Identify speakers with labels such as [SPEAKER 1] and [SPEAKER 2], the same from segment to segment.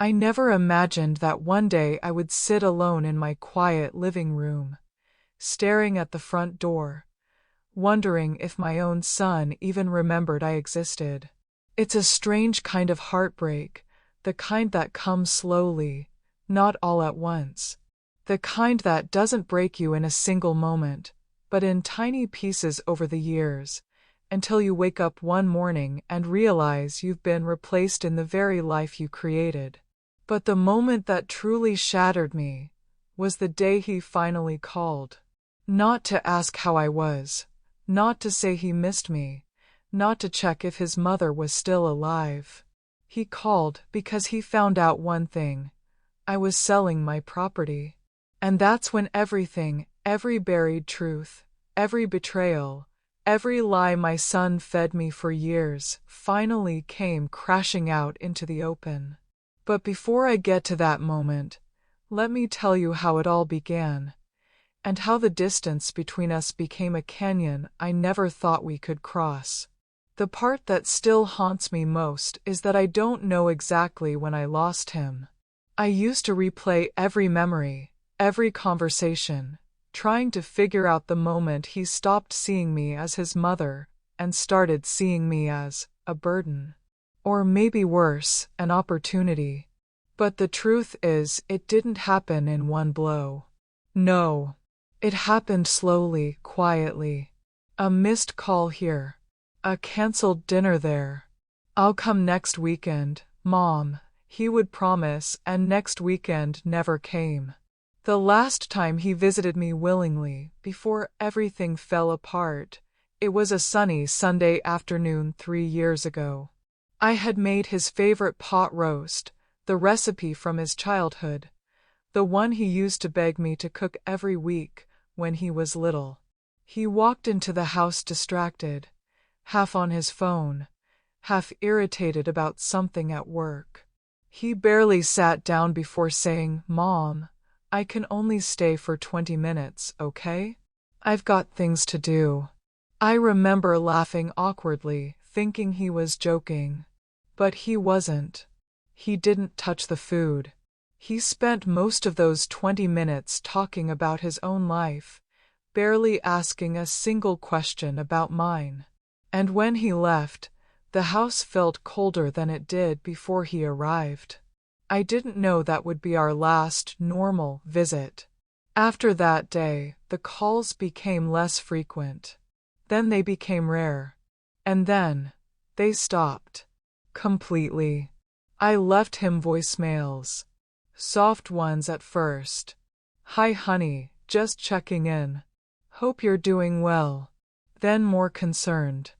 [SPEAKER 1] I never imagined that one day I would sit alone in my quiet living room, staring at the front door, wondering if my own son even remembered I existed. It's a strange kind of heartbreak, the kind that comes slowly, not all at once. The kind that doesn't break you in a single moment, but in tiny pieces over the years, until you wake up one morning and realize you've been replaced in the very life you created. But the moment that truly shattered me was the day he finally called. Not to ask how I was, not to say he missed me, not to check if his mother was still alive. He called because he found out one thing: I was selling my property. And that's when everything, every buried truth, every betrayal, every lie my son fed me for years, finally came crashing out into the open. But before I get to that moment, let me tell you how it all began, and how the distance between us became a canyon I never thought we could cross. The part that still haunts me most is that I don't know exactly when I lost him. I used to replay every memory, every conversation, trying to figure out the moment he stopped seeing me as his mother and started seeing me as a burden. Or maybe worse, an opportunity. But the truth is, it didn't happen in one blow. No. It happened slowly, quietly. A missed call here. A canceled dinner there. I'll come next weekend, Mom, he would promise, and next weekend never came. The last time he visited me willingly, before everything fell apart, it was a sunny Sunday afternoon 3 years ago. I had made his favorite pot roast, the recipe from his childhood, the one he used to beg me to cook every week when he was little. He walked into the house distracted, half on his phone, half irritated about something at work. He barely sat down before saying, "Mom, I can only stay for 20 minutes, okay? I've got things to do." I remember laughing awkwardly, thinking he was joking. But he wasn't. He didn't touch the food. He spent most of those 20 minutes talking about his own life, barely asking a single question about mine. And when he left, the house felt colder than it did before he arrived. I didn't know that would be our last normal visit. After that day, the calls became less frequent. Then they became rare. And then, they stopped. Completely. I left him voicemails. Soft ones at first. "Hi honey, just checking in. Hope you're doing well." Then more concerned.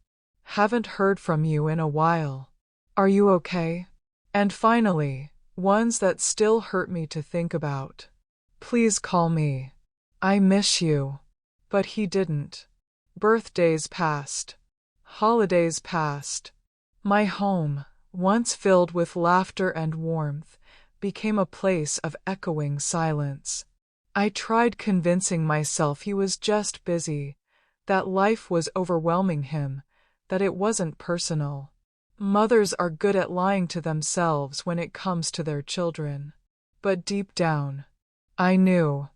[SPEAKER 1] "Haven't heard from you in a while. Are you okay?" And finally, ones that still hurt me to think about. "Please call me. I miss you." But he didn't. Birthdays passed. Holidays passed. My home, once filled with laughter and warmth, became a place of echoing silence. I tried convincing myself he was just busy, that life was overwhelming him, that it wasn't personal. Mothers are good at lying to themselves when it comes to their children. But deep down, I knew.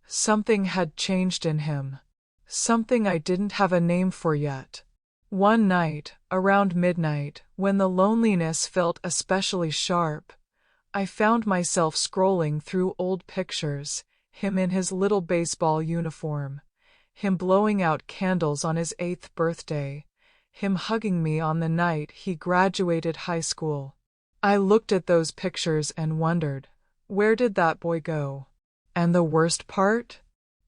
[SPEAKER 1] Something had changed in him. Something I didn't have a name for yet. One night, around midnight, when the loneliness felt especially sharp, I found myself scrolling through old pictures, him in his little baseball uniform, him blowing out candles on his 8th birthday, him hugging me on the night he graduated high school. I looked at those pictures and wondered, where did that boy go? And the worst part?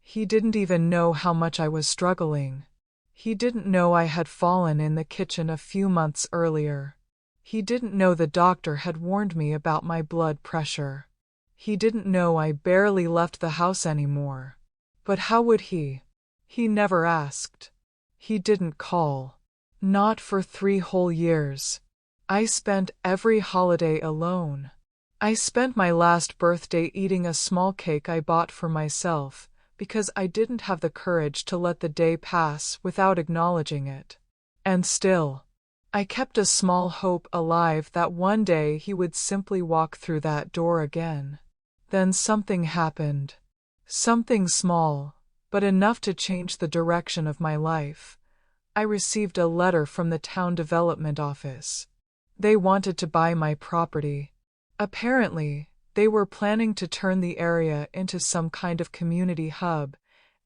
[SPEAKER 1] He didn't even know how much I was struggling. He didn't know I had fallen in the kitchen a few months earlier. He didn't know the doctor had warned me about my blood pressure. He didn't know I barely left the house anymore. But how would he? He never asked. He didn't call. Not for 3 whole years. I spent every holiday alone. I spent my last birthday eating a small cake I bought for myself, because I didn't have the courage to let the day pass without acknowledging it. And still, I kept a small hope alive that one day he would simply walk through that door again. Then something happened. Something small, but enough to change the direction of my life. I received a letter from the town development office. They wanted to buy my property. Apparently, they were planning to turn the area into some kind of community hub,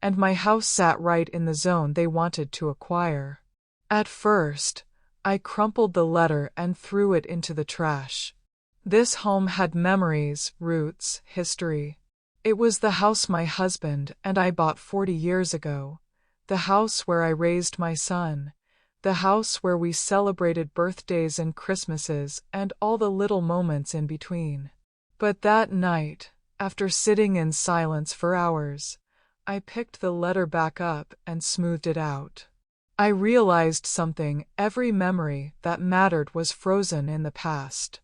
[SPEAKER 1] and my house sat right in the zone they wanted to acquire. At first, I crumpled the letter and threw it into the trash. This home had memories, roots, history. It was the house my husband and I bought 40 years ago, the house where I raised my son, the house where we celebrated birthdays and Christmases and all the little moments in between. But that night, after sitting in silence for hours, I picked the letter back up and smoothed it out. I realized something: every memory that mattered was frozen in the past.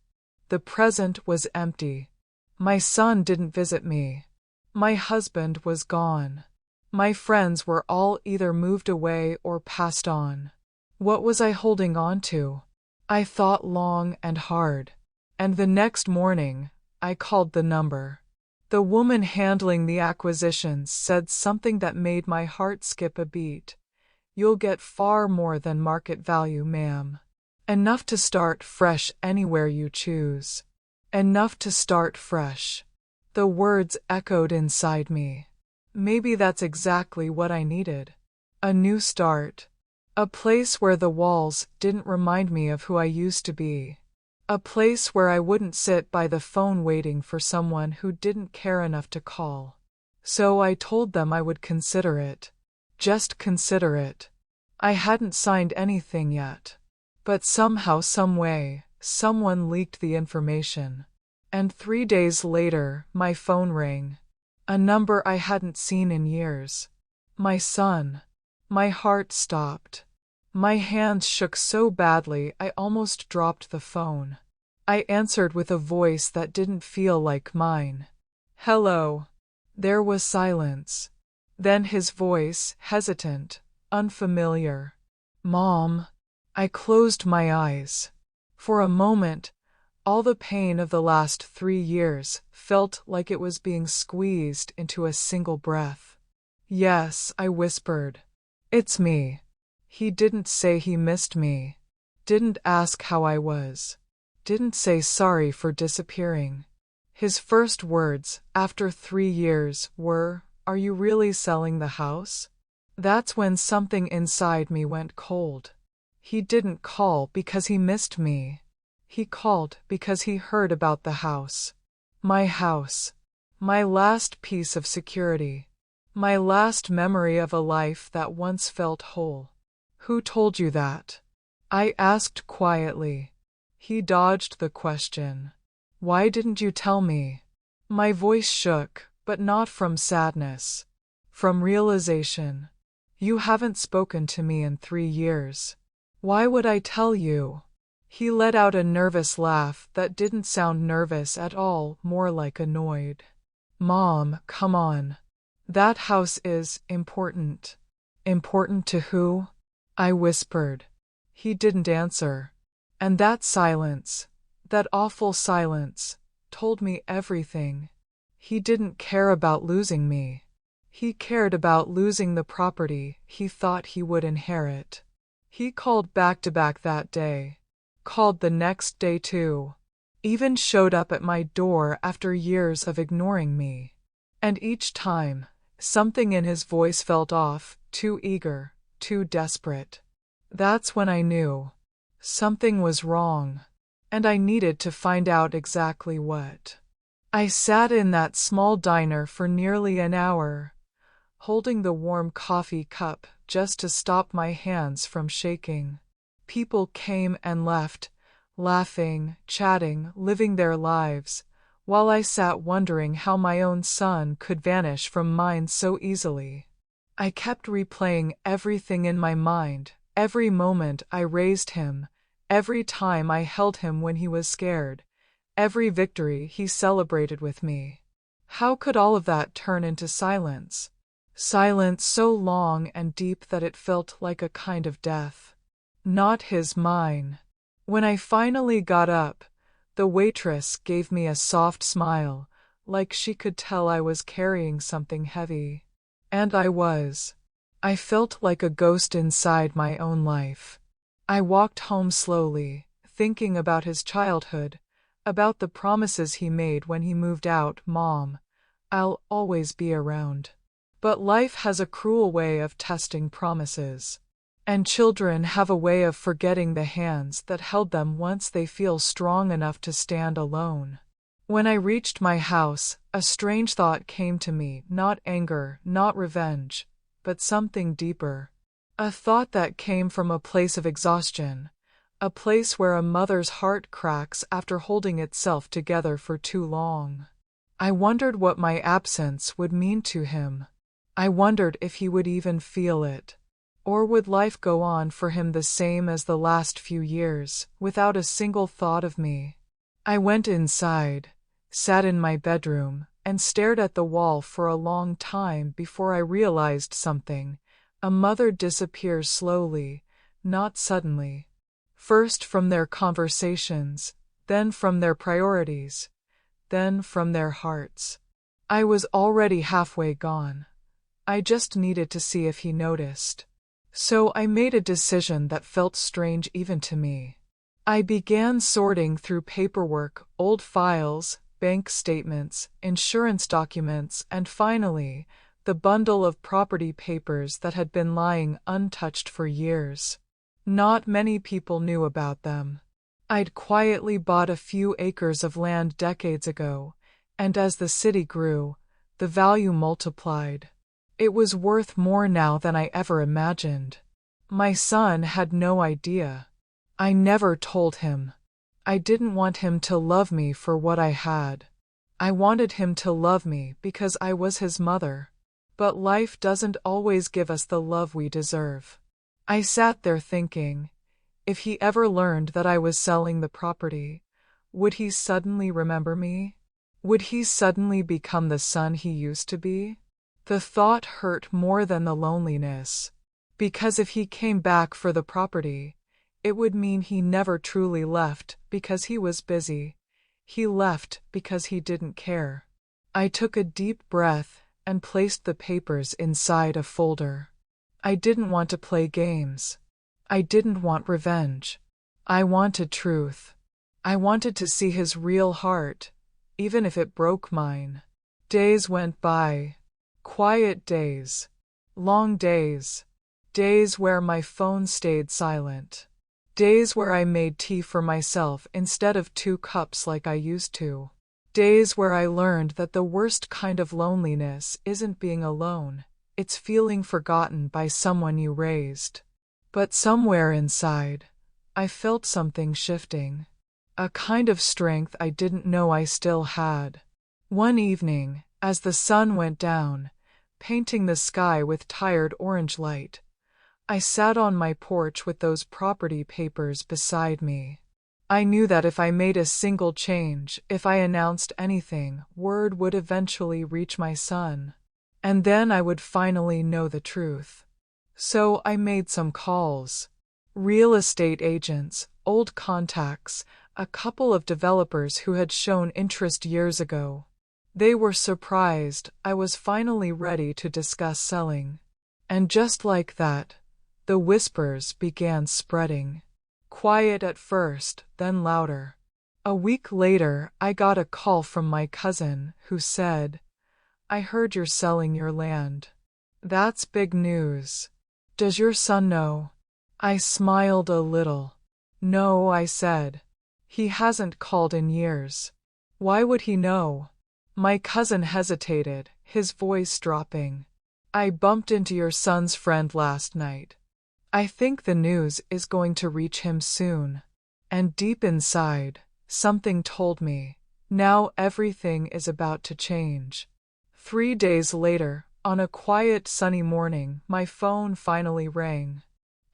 [SPEAKER 1] The present was empty. My son didn't visit me. My husband was gone. My friends were all either moved away or passed on. What was I holding on to? I thought long and hard. And the next morning, I called the number. The woman handling the acquisitions said something that made my heart skip a beat. "You'll get far more than market value, ma'am. Enough to start fresh anywhere you choose. Enough to start fresh." The words echoed inside me. Maybe that's exactly what I needed. A new start. A place where the walls didn't remind me of who I used to be. A place where I wouldn't sit by the phone waiting for someone who didn't care enough to call. So I told them I would consider it. Just consider it. I hadn't signed anything yet. But somehow, someway, someone leaked the information. And 3 days later, my phone rang. A number I hadn't seen in years. My son. My heart stopped. My hands shook so badly I almost dropped the phone. I answered with a voice that didn't feel like mine. "Hello." There was silence. Then his voice, hesitant, unfamiliar. "Mom." I closed my eyes. For a moment, all the pain of the last 3 years felt like it was being squeezed into a single breath. "Yes," I whispered. "It's me." He didn't say he missed me. Didn't ask how I was. Didn't say sorry for disappearing. His first words, after 3 years, were, "Are you really selling the house?" That's when something inside me went cold. He didn't call because he missed me. He called because he heard about the house. My house. My last piece of security. My last memory of a life that once felt whole. "Who told you that?" I asked quietly. He dodged the question. "Why didn't you tell me?" My voice shook, but not from sadness. From realization. "You haven't spoken to me in 3 years. Why would I tell you?" He let out a nervous laugh that didn't sound nervous at all, more like annoyed. "Mom, come on. That house is important." "Important to who?" I whispered. He didn't answer. And that silence, that awful silence, told me everything. He didn't care about losing me. He cared about losing the property he thought he would inherit. He called back to back that day. Called the next day too. Even showed up at my door after years of ignoring me. And each time, something in his voice felt off, too eager, too desperate. That's when I knew. Something was wrong. And I needed to find out exactly what. I sat in that small diner for nearly an hour, holding the warm coffee cup just to stop my hands from shaking. People came and left, laughing, chatting, living their lives, while I sat wondering how my own son could vanish from mine so easily. I kept replaying everything in my mind, every moment I raised him, every time I held him when he was scared, every victory he celebrated with me. How could all of that turn into silence? Silence so long and deep that it felt like a kind of death. not his, mine. When I finally got up, the waitress gave me a soft smile, like she could tell I was carrying something heavy. And I was. I felt like a ghost inside my own life. I walked home slowly, thinking about his childhood, about the promises he made when he moved out. Mom, I'll always be around. But life has a cruel way of testing promises. And children have a way of forgetting the hands that held them once they feel strong enough to stand alone. When I reached my house, a strange thought came to me, not anger, not revenge, but something deeper. A thought that came from a place of exhaustion, a place where a mother's heart cracks after holding itself together for too long. I wondered what my absence would mean to him. I wondered if he would even feel it. Or would life go on for him the same as the last few years, without a single thought of me? I went inside, sat in my bedroom, and stared at the wall for a long time before I realized something. A mother disappears slowly, not suddenly. First from their conversations, then from their priorities, then from their hearts. I was already halfway gone. I just needed to see if he noticed. So I made a decision that felt strange even to me. I began sorting through paperwork, old files, bank statements, insurance documents, and finally, the bundle of property papers that had been lying untouched for years. Not many people knew about them. I'd quietly bought a few acres of land decades ago, and as the city grew, the value multiplied. It was worth more now than I ever imagined. My son had no idea. I never told him. I didn't want him to love me for what I had. I wanted him to love me because I was his mother. But life doesn't always give us the love we deserve. I sat there thinking, if he ever learned that I was selling the property, would he suddenly remember me? Would he suddenly become the son he used to be? The thought hurt more than the loneliness, because if he came back for the property, it would mean he never truly left because he was busy. He left because he didn't care. I took a deep breath and placed the papers inside a folder. I didn't want to play games. I didn't want revenge. I wanted truth. I wanted to see his real heart, even if it broke mine. Days went by. Quiet days. Long days. Days where my phone stayed silent. Days where I made tea for myself instead of 2 cups like I used to. Days where I learned that the worst kind of loneliness isn't being alone, it's feeling forgotten by someone you raised. But somewhere inside, I felt something shifting. A kind of strength I didn't know I still had. One evening, as the sun went down, painting the sky with tired orange light, I sat on my porch with those property papers beside me. I knew that if I made a single change, if I announced anything, word would eventually reach my son. And then I would finally know the truth. So I made some calls. Real estate agents, old contacts, a couple of developers who had shown interest years ago. They were surprised I was finally ready to discuss selling. And just like that, the whispers began spreading. Quiet at first, then louder. A week later, I got a call from my cousin, who said, "I heard you're selling your land. That's big news. Does your son know?" I smiled a little. "No," I said. "He hasn't called in years." "Why would he know?" My cousin hesitated, his voice dropping. "I bumped into your son's friend last night. I think the news is going to reach him soon." And deep inside, something told me, now everything is about to change. 3 days later, on a quiet sunny morning, my phone finally rang.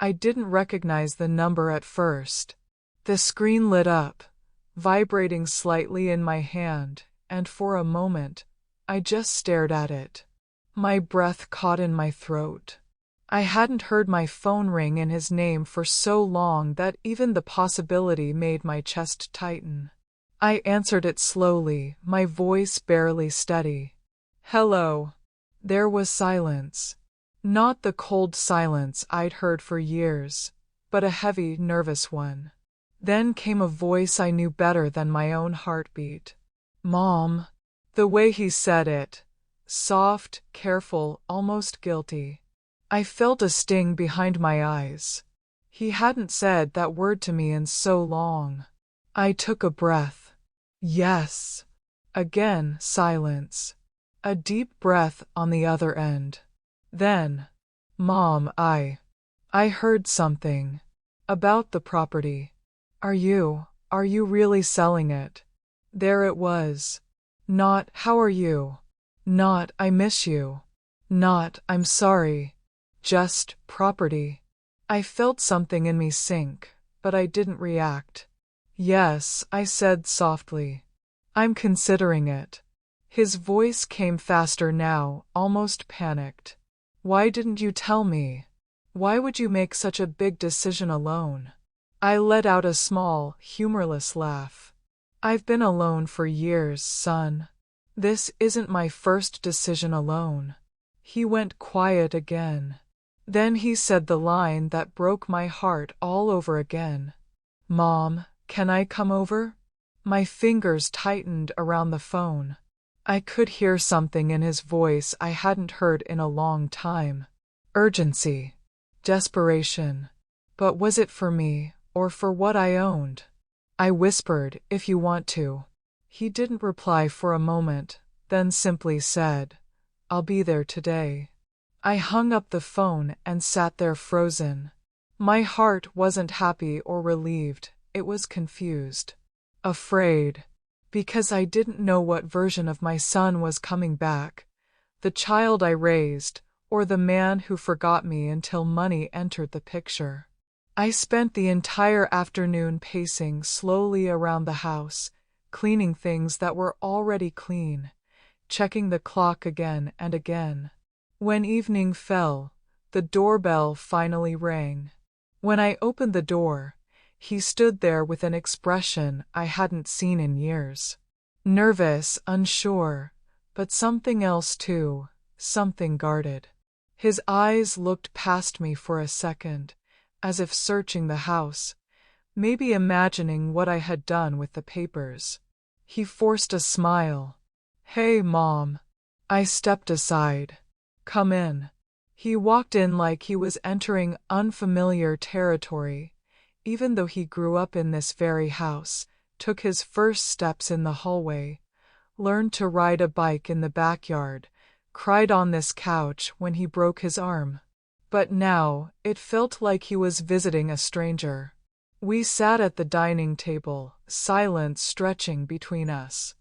[SPEAKER 1] I didn't recognize the number at first. The screen lit up, vibrating slightly in my hand, and for a moment, I just stared at it. My breath caught in my throat. I hadn't heard my phone ring in his name for so long that even the possibility made my chest tighten. I answered it slowly, my voice barely steady. "Hello." There was silence. Not the cold silence I'd heard for years, but a heavy, nervous one. Then came a voice I knew better than my own heartbeat. "Mom." The way he said it, soft, careful, almost guilty. I felt a sting behind my eyes. He hadn't said that word to me in so long. I took a breath. Yes. Again, silence. A deep breath on the other end. Then, "Mom, I heard something. About the property. Are you really selling it?" There it was. Not, "How are you?" Not, "I miss you." Not, "I'm sorry." Just, property. I felt something in me sink, but I didn't react. "Yes," I said softly. "I'm considering it." His voice came faster now, almost panicked. "Why didn't you tell me? Why would you make such a big decision alone?" I let out a small, humorless laugh. "I've been alone for years, son. This isn't my first decision alone." He went quiet again. Then he said the line that broke my heart all over again. "Mom, can I come over?" My fingers tightened around the phone. I could hear something in his voice I hadn't heard in a long time. Urgency. Desperation. But was it for me, or for what I owned? I whispered, "If you want to." He didn't reply for a moment, then simply said, "I'll be there today." I hung up the phone and sat there frozen. My heart wasn't happy or relieved, it was confused. Afraid. Because I didn't know what version of my son was coming back. The child I raised, or the man who forgot me until money entered the picture. I spent the entire afternoon pacing slowly around the house, cleaning things that were already clean, checking the clock again and again. When evening fell, the doorbell finally rang. When I opened the door, he stood there with an expression I hadn't seen in years. Nervous, unsure, but something else too, something guarded. His eyes looked past me for a second, as if searching the house, maybe imagining what I had done with the papers. He forced a smile. "Hey, Mom." I stepped aside. "Come in." He walked in like he was entering unfamiliar territory, even though he grew up in this very house, took his first steps in the hallway, learned to ride a bike in the backyard, cried on this couch when he broke his arm. But now, it felt like he was visiting a stranger. We sat at the dining table, silence stretching between us.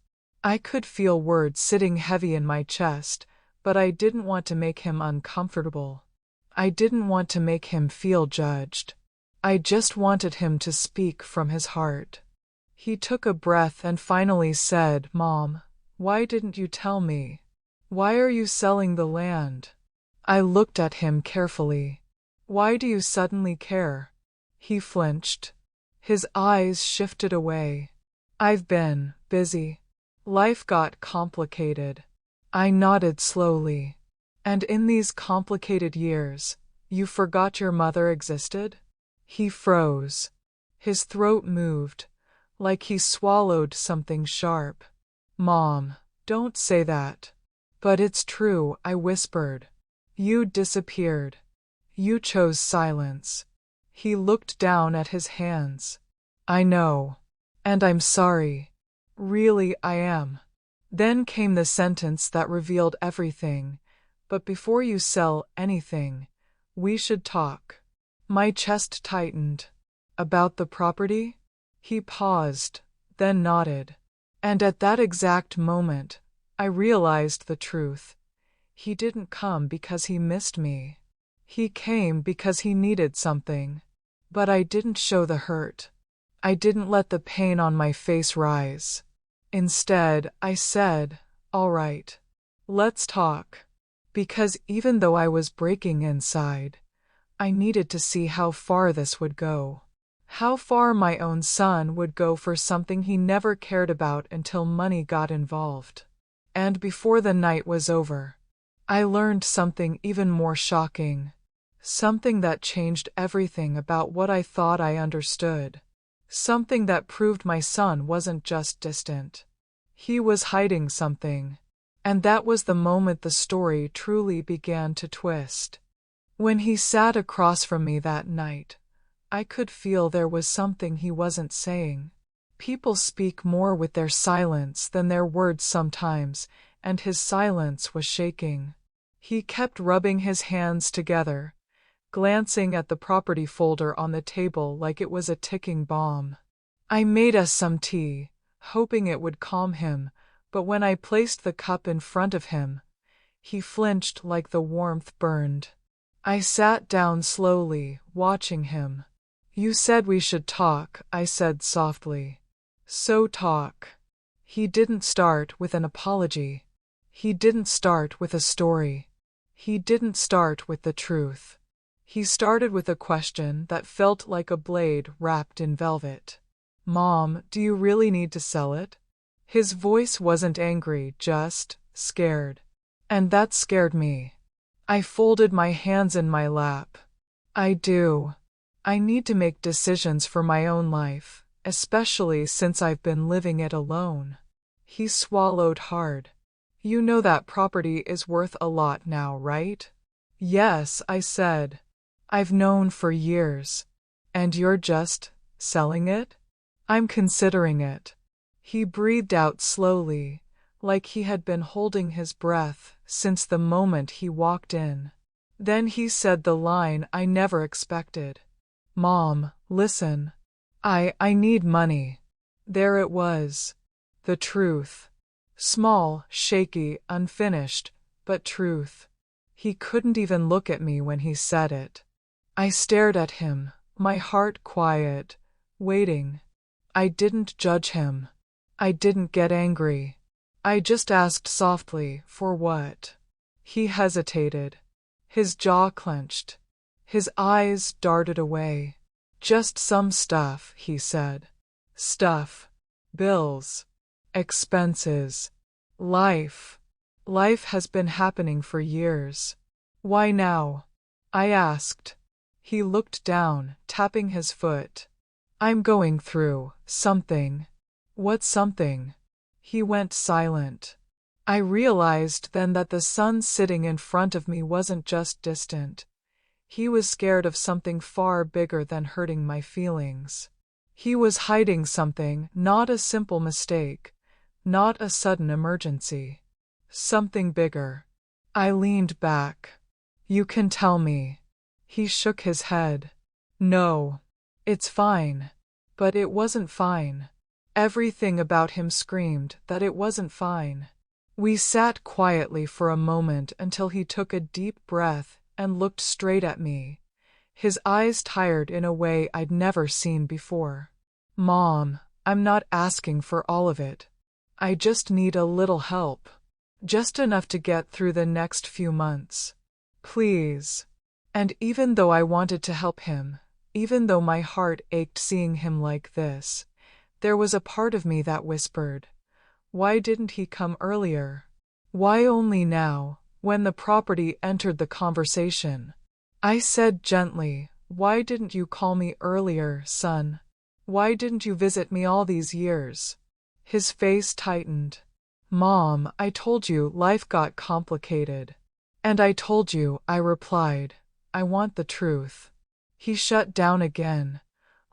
[SPEAKER 1] I could feel words sitting heavy in my chest, but I didn't want to make him uncomfortable. I didn't want to make him feel judged. I just wanted him to speak from his heart. He took a breath and finally said, "Mom, why didn't you tell me? Why are you selling the land?" I looked at him carefully. "Why do you suddenly care?" He flinched. His eyes shifted away. "I've been busy. Life got complicated." I nodded slowly. "And in these complicated years, you forgot your mother existed?" He froze. His throat moved, like he swallowed something sharp. "Mom, don't say that." "But it's true," I whispered. "You disappeared. You chose silence." He looked down at his hands. "I know. And I'm sorry. Really, I am." Then came the sentence that revealed everything. "But before you sell anything, we should talk." My chest tightened. "About the property?" He paused, then nodded. And at that exact moment, I realized the truth. He didn't come because he missed me. He came because he needed something. But I didn't show the hurt. I didn't let the pain on my face rise. Instead, I said, "All right. Let's talk." Because even though I was breaking inside, I needed to see how far this would go. How far my own son would go for something he never cared about until money got involved. And before the night was over, I learned something even more shocking. Something that changed everything about what I thought I understood. Something that proved my son wasn't just distant. He was hiding something. And that was the moment the story truly began to twist. When he sat across from me that night, I could feel there was something he wasn't saying. People speak more with their silence than their words sometimes, and his silence was shaking. He kept rubbing his hands together, glancing at the property folder on the table like it was a ticking bomb. I made us some tea, hoping it would calm him, but when I placed the cup in front of him, he flinched like the warmth burned. I sat down slowly, watching him. "You said we should talk," I said softly. "So talk." He didn't start with an apology. He didn't start with a story. He didn't start with the truth. He started with a question that felt like a blade wrapped in velvet. "Mom, do you really need to sell it?" His voice wasn't angry, just scared. And that scared me. I folded my hands in my lap. I do. I need to make decisions for my own life, especially since I've been living it alone. He swallowed hard. "You know that property is worth a lot now, right?" "Yes," I said. "I've known for years." "And you're just selling it?" "I'm considering it." He breathed out slowly, like he had been holding his breath since the moment he walked in. Then he said the line I never expected. "Mom, listen. I need money." There it was. The truth. Small, shaky, unfinished, but truth. He couldn't even look at me when he said it. I stared at him, my heart quiet, waiting. I didn't judge him. I didn't get angry. I just asked softly, "For what?" He hesitated. His jaw clenched. His eyes darted away. "Just some stuff," he said. "Stuff. Bills. Expenses. Life. Life has been happening for years." "Why now?" I asked. He looked down, tapping his foot. "I'm going through something." "What something?" He went silent. I realized then that the son sitting in front of me wasn't just distant. He was scared of something far bigger than hurting my feelings. He was hiding something, not a simple mistake, not a sudden emergency. Something bigger. I leaned back. "You can tell me." He shook his head. "No. It's fine." But it wasn't fine. Everything about him screamed that it wasn't fine. We sat quietly for a moment until he took a deep breath and looked straight at me, his eyes tired in a way I'd never seen before. "Mom, I'm not asking for all of it. I just need a little help. Just enough to get through the next few months. Please." And even though I wanted to help him, even though my heart ached seeing him like this, there was a part of me that whispered, why didn't he come earlier? Why only now, when the property entered the conversation? I said gently, "Why didn't you call me earlier, son? Why didn't you visit me all these years?" His face tightened. "Mom, I told you life got complicated." "And I told you," I replied, "I want the truth." He shut down again,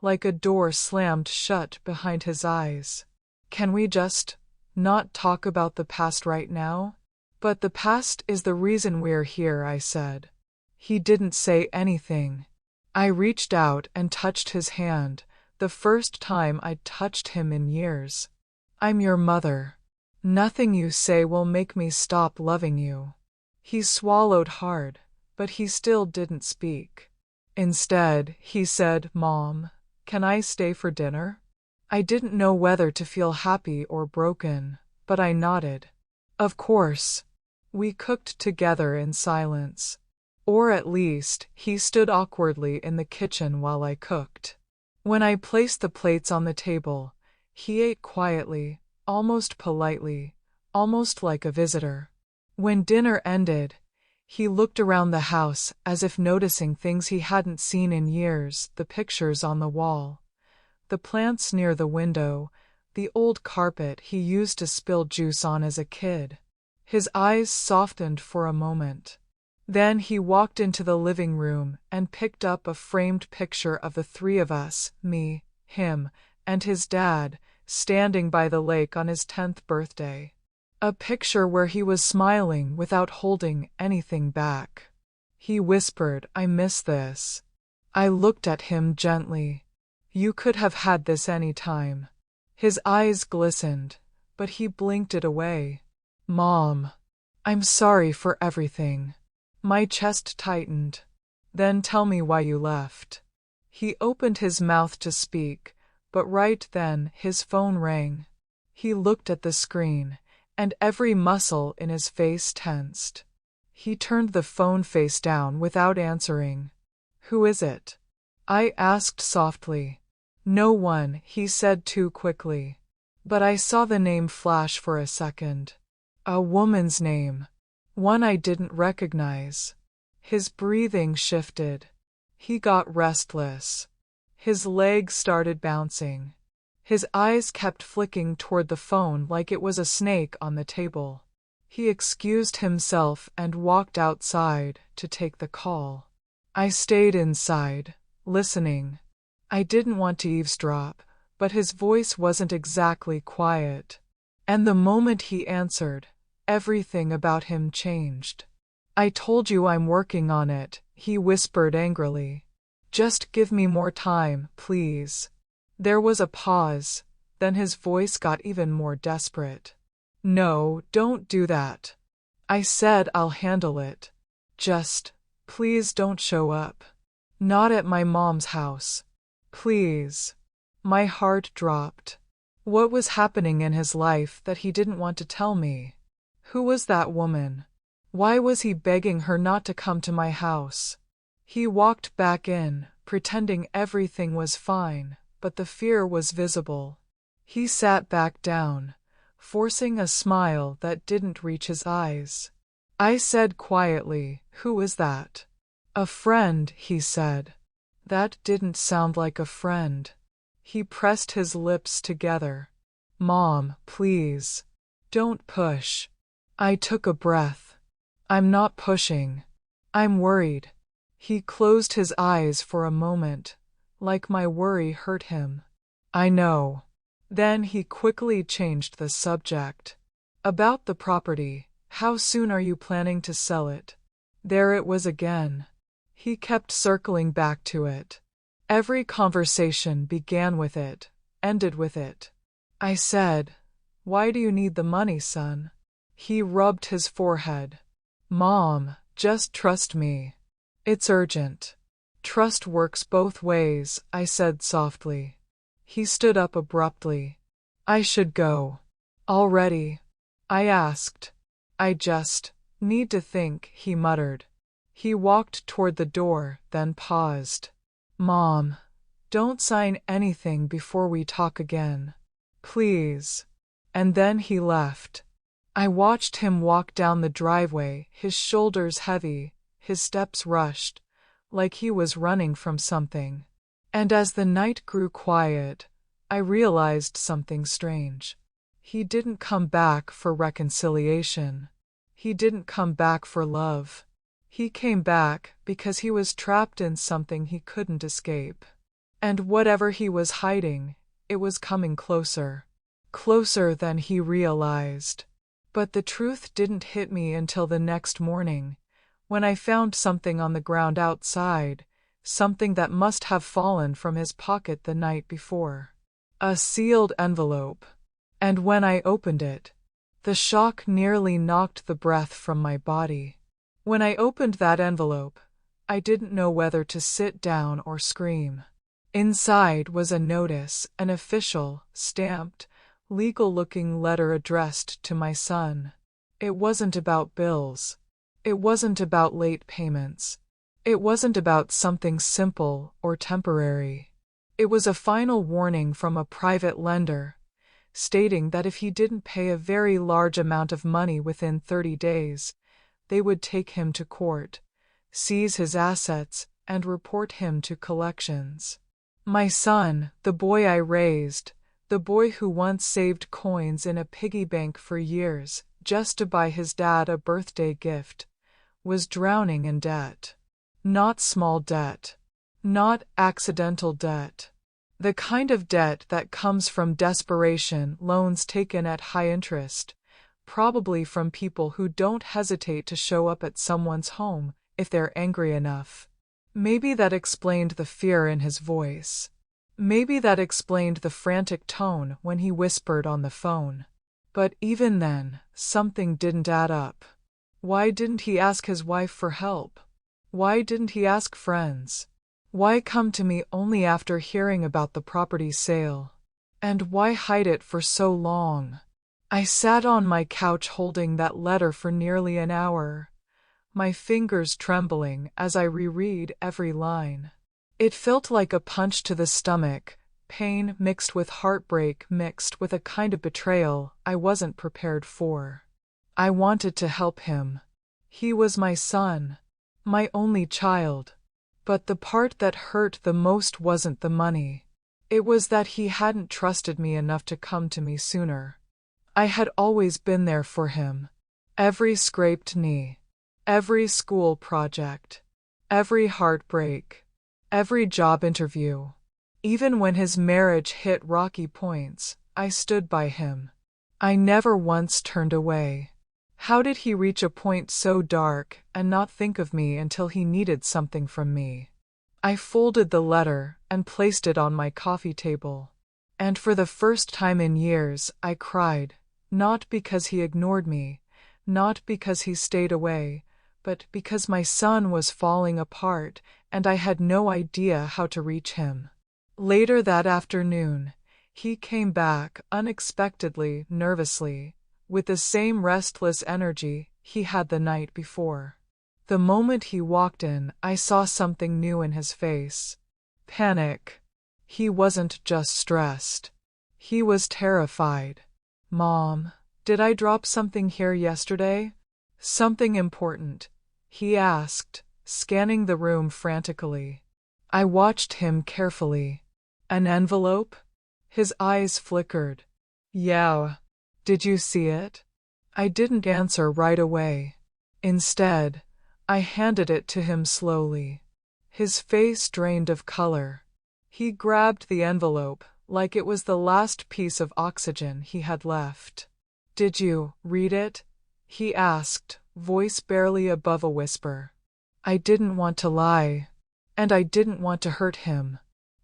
[SPEAKER 1] like a door slammed shut behind his eyes. "Can we just not talk about the past right now?" "But the past is the reason we're here," I said. He didn't say anything. I reached out and touched his hand, the first time I'd touched him in years. "I'm your mother. Nothing you say will make me stop loving you." He swallowed hard, but he still didn't speak. Instead, he said, "Mom, can I stay for dinner?" I didn't know whether to feel happy or broken, but I nodded. "Of course." We cooked together in silence. Or at least, he stood awkwardly in the kitchen while I cooked. When I placed the plates on the table, he ate quietly, almost politely, almost like a visitor. When dinner ended, he looked around the house as if noticing things he hadn't seen in years, the pictures on the wall, the plants near the window, the old carpet he used to spill juice on as a kid. His eyes softened for a moment. Then he walked into the living room and picked up a framed picture of the three of us, me, him, and his dad, standing by the lake on his 10th birthday. A picture where he was smiling without holding anything back. He whispered, "I miss this." I looked at him gently. "You could have had this any time." His eyes glistened, but he blinked it away. "Mom, I'm sorry for everything." My chest tightened. "Then tell me why you left." He opened his mouth to speak, but right then his phone rang. He looked at the screen, and every muscle in his face tensed. He turned the phone face down without answering. "Who is it?" I asked softly. "No one," he said too quickly. But I saw the name flash for a second. A woman's name. One I didn't recognize. His breathing shifted. He got restless. His legs started bouncing. His eyes kept flicking toward the phone like it was a snake on the table. He excused himself and walked outside to take the call. I stayed inside, listening. I didn't want to eavesdrop, but his voice wasn't exactly quiet. And the moment he answered, everything about him changed. "I told you I'm working on it," he whispered angrily. "Just give me more time, please." There was a pause, then his voice got even more desperate. "No, don't do that." I said, "I'll handle it. Just, please don't show up. Not at my mom's house. Please." My heart dropped. What was happening in his life that he didn't want to tell me? Who was that woman? Why was he begging her not to come to my house? He walked back in, pretending everything was fine, but the fear was visible. He sat back down, forcing a smile that didn't reach his eyes. I said quietly, "Who is that?" "A friend," he said. That didn't sound like a friend. He pressed his lips together. "Mom, please. Don't push." I took a breath. "I'm not pushing. I'm worried." He closed his eyes for a moment, like my worry hurt him. "I know." Then he quickly changed the subject. "About the property, how soon are you planning to sell it?" There it was again. He kept circling back to it. Every conversation began with it, ended with it. I said, "Why do you need the money, son?" He rubbed his forehead. "Mom, just trust me. It's urgent." "Trust works both ways," I said softly. He stood up abruptly. "I should go." "Already?" I asked. "I just need to think," he muttered. He walked toward the door, then paused. "Mom, don't sign anything before we talk again. Please." And then he left. I watched him walk down the driveway, his shoulders heavy, his steps rushed, like he was running from something. And as the night grew quiet, I realized something strange. He didn't come back for reconciliation. He didn't come back for love. He came back because he was trapped in something he couldn't escape. And whatever he was hiding, it was coming closer. Closer than he realized. But the truth didn't hit me until the next morning, when I found something on the ground outside, something that must have fallen from his pocket the night before. A sealed envelope. And when I opened it, the shock nearly knocked the breath from my body. When I opened that envelope, I didn't know whether to sit down or scream. Inside was a notice, an official, stamped, legal-looking letter addressed to my son. It wasn't about bills. It wasn't about late payments. It wasn't about something simple or temporary. It was a final warning from a private lender, stating that if he didn't pay a very large amount of money within 30 days, they would take him to court, seize his assets, and report him to collections. My son, the boy I raised, the boy who once saved coins in a piggy bank for years just to buy his dad a birthday gift, was drowning in debt. Not small debt. Not accidental debt. The kind of debt that comes from desperation, loans taken at high interest, probably from people who don't hesitate to show up at someone's home if they're angry enough. Maybe that explained the fear in his voice. Maybe that explained the frantic tone when he whispered on the phone. But even then, something didn't add up. Why didn't he ask his wife for help? Why didn't he ask friends? Why come to me only after hearing about the property sale? And why hide it for so long? I sat on my couch holding that letter for nearly an hour, my fingers trembling as I reread every line. It felt like a punch to the stomach, pain mixed with heartbreak mixed with a kind of betrayal I wasn't prepared for. I wanted to help him. He was my son, my only child. But the part that hurt the most wasn't the money. It was that he hadn't trusted me enough to come to me sooner. I had always been there for him. Every scraped knee, every school project, every heartbreak, every job interview. Even when his marriage hit rocky points, I stood by him. I never once turned away. How did he reach a point so dark and not think of me until he needed something from me? I folded the letter and placed it on my coffee table. And for the first time in years, I cried, not because he ignored me, not because he stayed away, but because my son was falling apart and I had no idea how to reach him. Later that afternoon, he came back unexpectedly, nervously, with the same restless energy he had the night before. The moment he walked in, I saw something new in his face. Panic. He wasn't just stressed. He was terrified. Mom, did I drop something here yesterday? Something important, he asked, scanning the room frantically. I watched him carefully. An envelope? His eyes flickered. Yeah. Did you see it? I didn't answer right away. Instead, I handed it to him slowly. His face drained of color. He grabbed the envelope like it was the last piece of oxygen he had left. Did you read it? He asked, voice barely above a whisper. I didn't want to lie. And I didn't want to hurt him.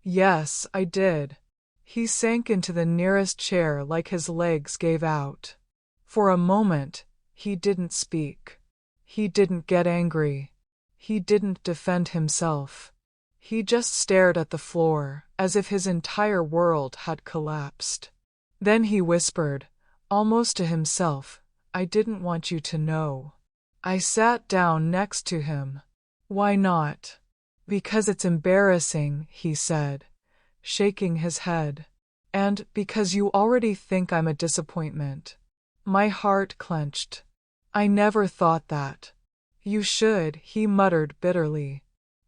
[SPEAKER 1] Yes, I did. He sank into the nearest chair like his legs gave out. For a moment, he didn't speak. He didn't get angry. He didn't defend himself. He just stared at the floor, as if his entire world had collapsed. Then he whispered, almost to himself, I didn't want you to know. I sat down next to him. Why not? Because it's embarrassing, he said, shaking his head. And because you already think I'm a disappointment. My heart clenched. I never thought that. You should, he muttered bitterly.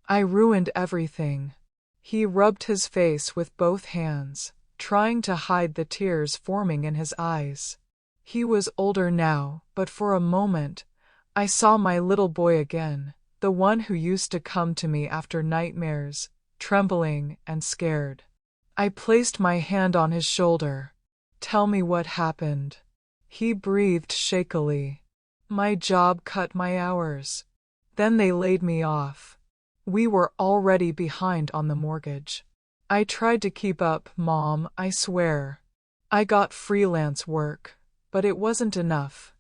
[SPEAKER 1] I ruined everything. He rubbed his face with both hands, trying to hide the tears forming in his eyes. He was older now, but for a moment, I saw my little boy again. The one who used to come to me after nightmares, trembling and scared. I placed my hand on his shoulder. Tell me what happened. He breathed shakily. My job cut my hours. Then they laid me off. We were already behind on the mortgage. I tried to keep up, Mom, I swear. I got freelance work, but it wasn't enough.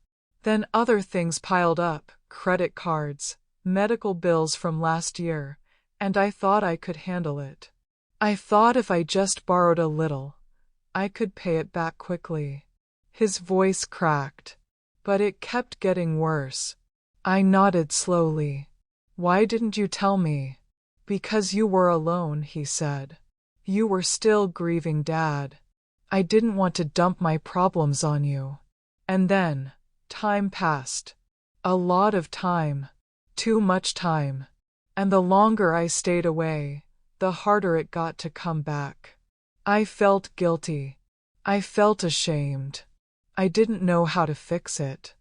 [SPEAKER 1] Then other things piled up, credit cards, medical bills from last year, and I thought I could handle it. I thought if I just borrowed a little, I could pay it back quickly. His voice cracked. But it kept getting worse. I nodded slowly. Why didn't you tell me? Because you were alone, he said. You were still grieving Dad. I didn't want to dump my problems on you. And then, time passed. A lot of time. Too much time. And the longer I stayed away, the harder it got to come back. I felt guilty. I felt ashamed. I didn't know how to fix it.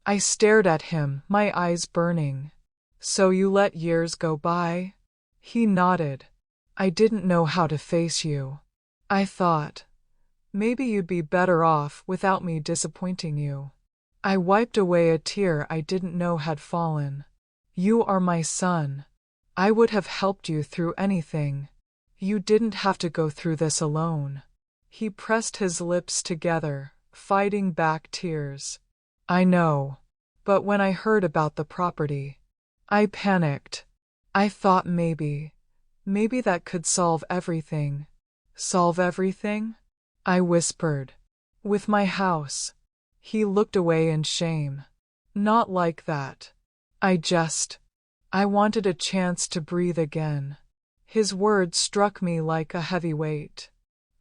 [SPEAKER 1] I stared at him, my eyes burning. So you let years go by? He nodded. I didn't know how to face you. I thought, maybe you'd be better off without me disappointing you. I wiped away a tear I didn't know had fallen. You are my son. I would have helped you through anything. You didn't have to go through this alone. He pressed his lips together, fighting back tears. I know. But when I heard about the property, I panicked. I thought maybe that could solve everything. Solve everything? I whispered. With my house. He looked away in shame. Not like that. I wanted a chance to breathe again. His words struck me like a heavy weight.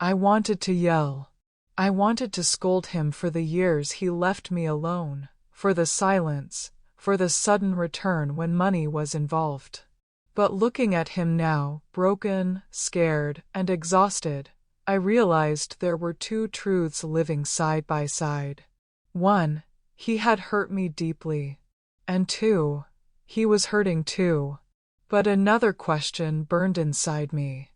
[SPEAKER 1] I wanted to yell. I wanted to scold him for the years he left me alone, for the silence, for the sudden return when money was involved. But looking at him now, broken, scared, and exhausted, I realized there were two truths living side by side. One, he had hurt me deeply. And two, he was hurting too. But another question burned inside me.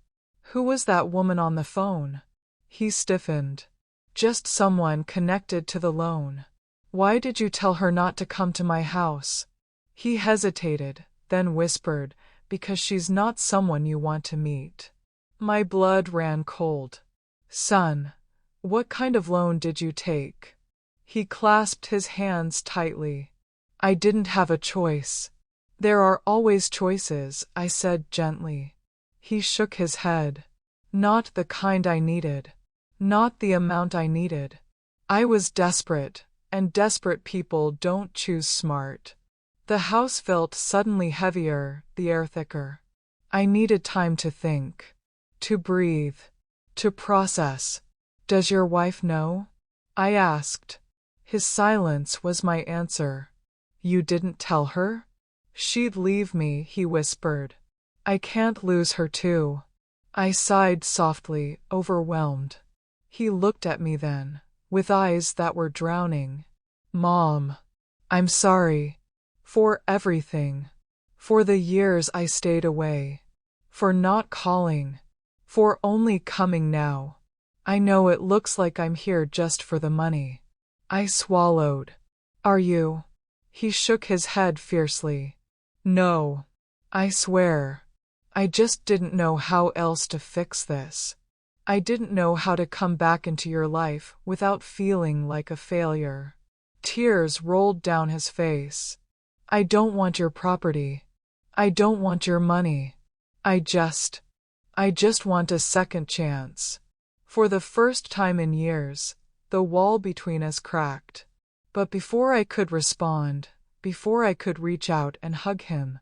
[SPEAKER 1] Who was that woman on the phone? He stiffened. Just someone connected to the loan. Why did you tell her not to come to my house? He hesitated, then whispered, because she's not someone you want to meet. My blood ran cold. Son, what kind of loan did you take? He clasped his hands tightly. I didn't have a choice. There are always choices, I said gently. He shook his head. Not the kind I needed. Not the amount I needed. I was desperate, and desperate people don't choose smart. The house felt suddenly heavier, the air thicker. I needed time to think. To breathe. To process. Does your wife know? I asked. His silence was my answer. You didn't tell her? She'd leave me, he whispered. I can't lose her too. I sighed softly, overwhelmed. He looked at me then, with eyes that were drowning. Mom, I'm sorry. For everything. For the years I stayed away. For not calling. For only coming now. I know it looks like I'm here just for the money. I swallowed. Are you? He shook his head fiercely. No. I swear. I just didn't know how else to fix this. I didn't know how to come back into your life without feeling like a failure. Tears rolled down his face. I don't want your property. I don't want your money. I just want a second chance. For the first time in years, the wall between us cracked. But before I could respond, before I could reach out and hug him,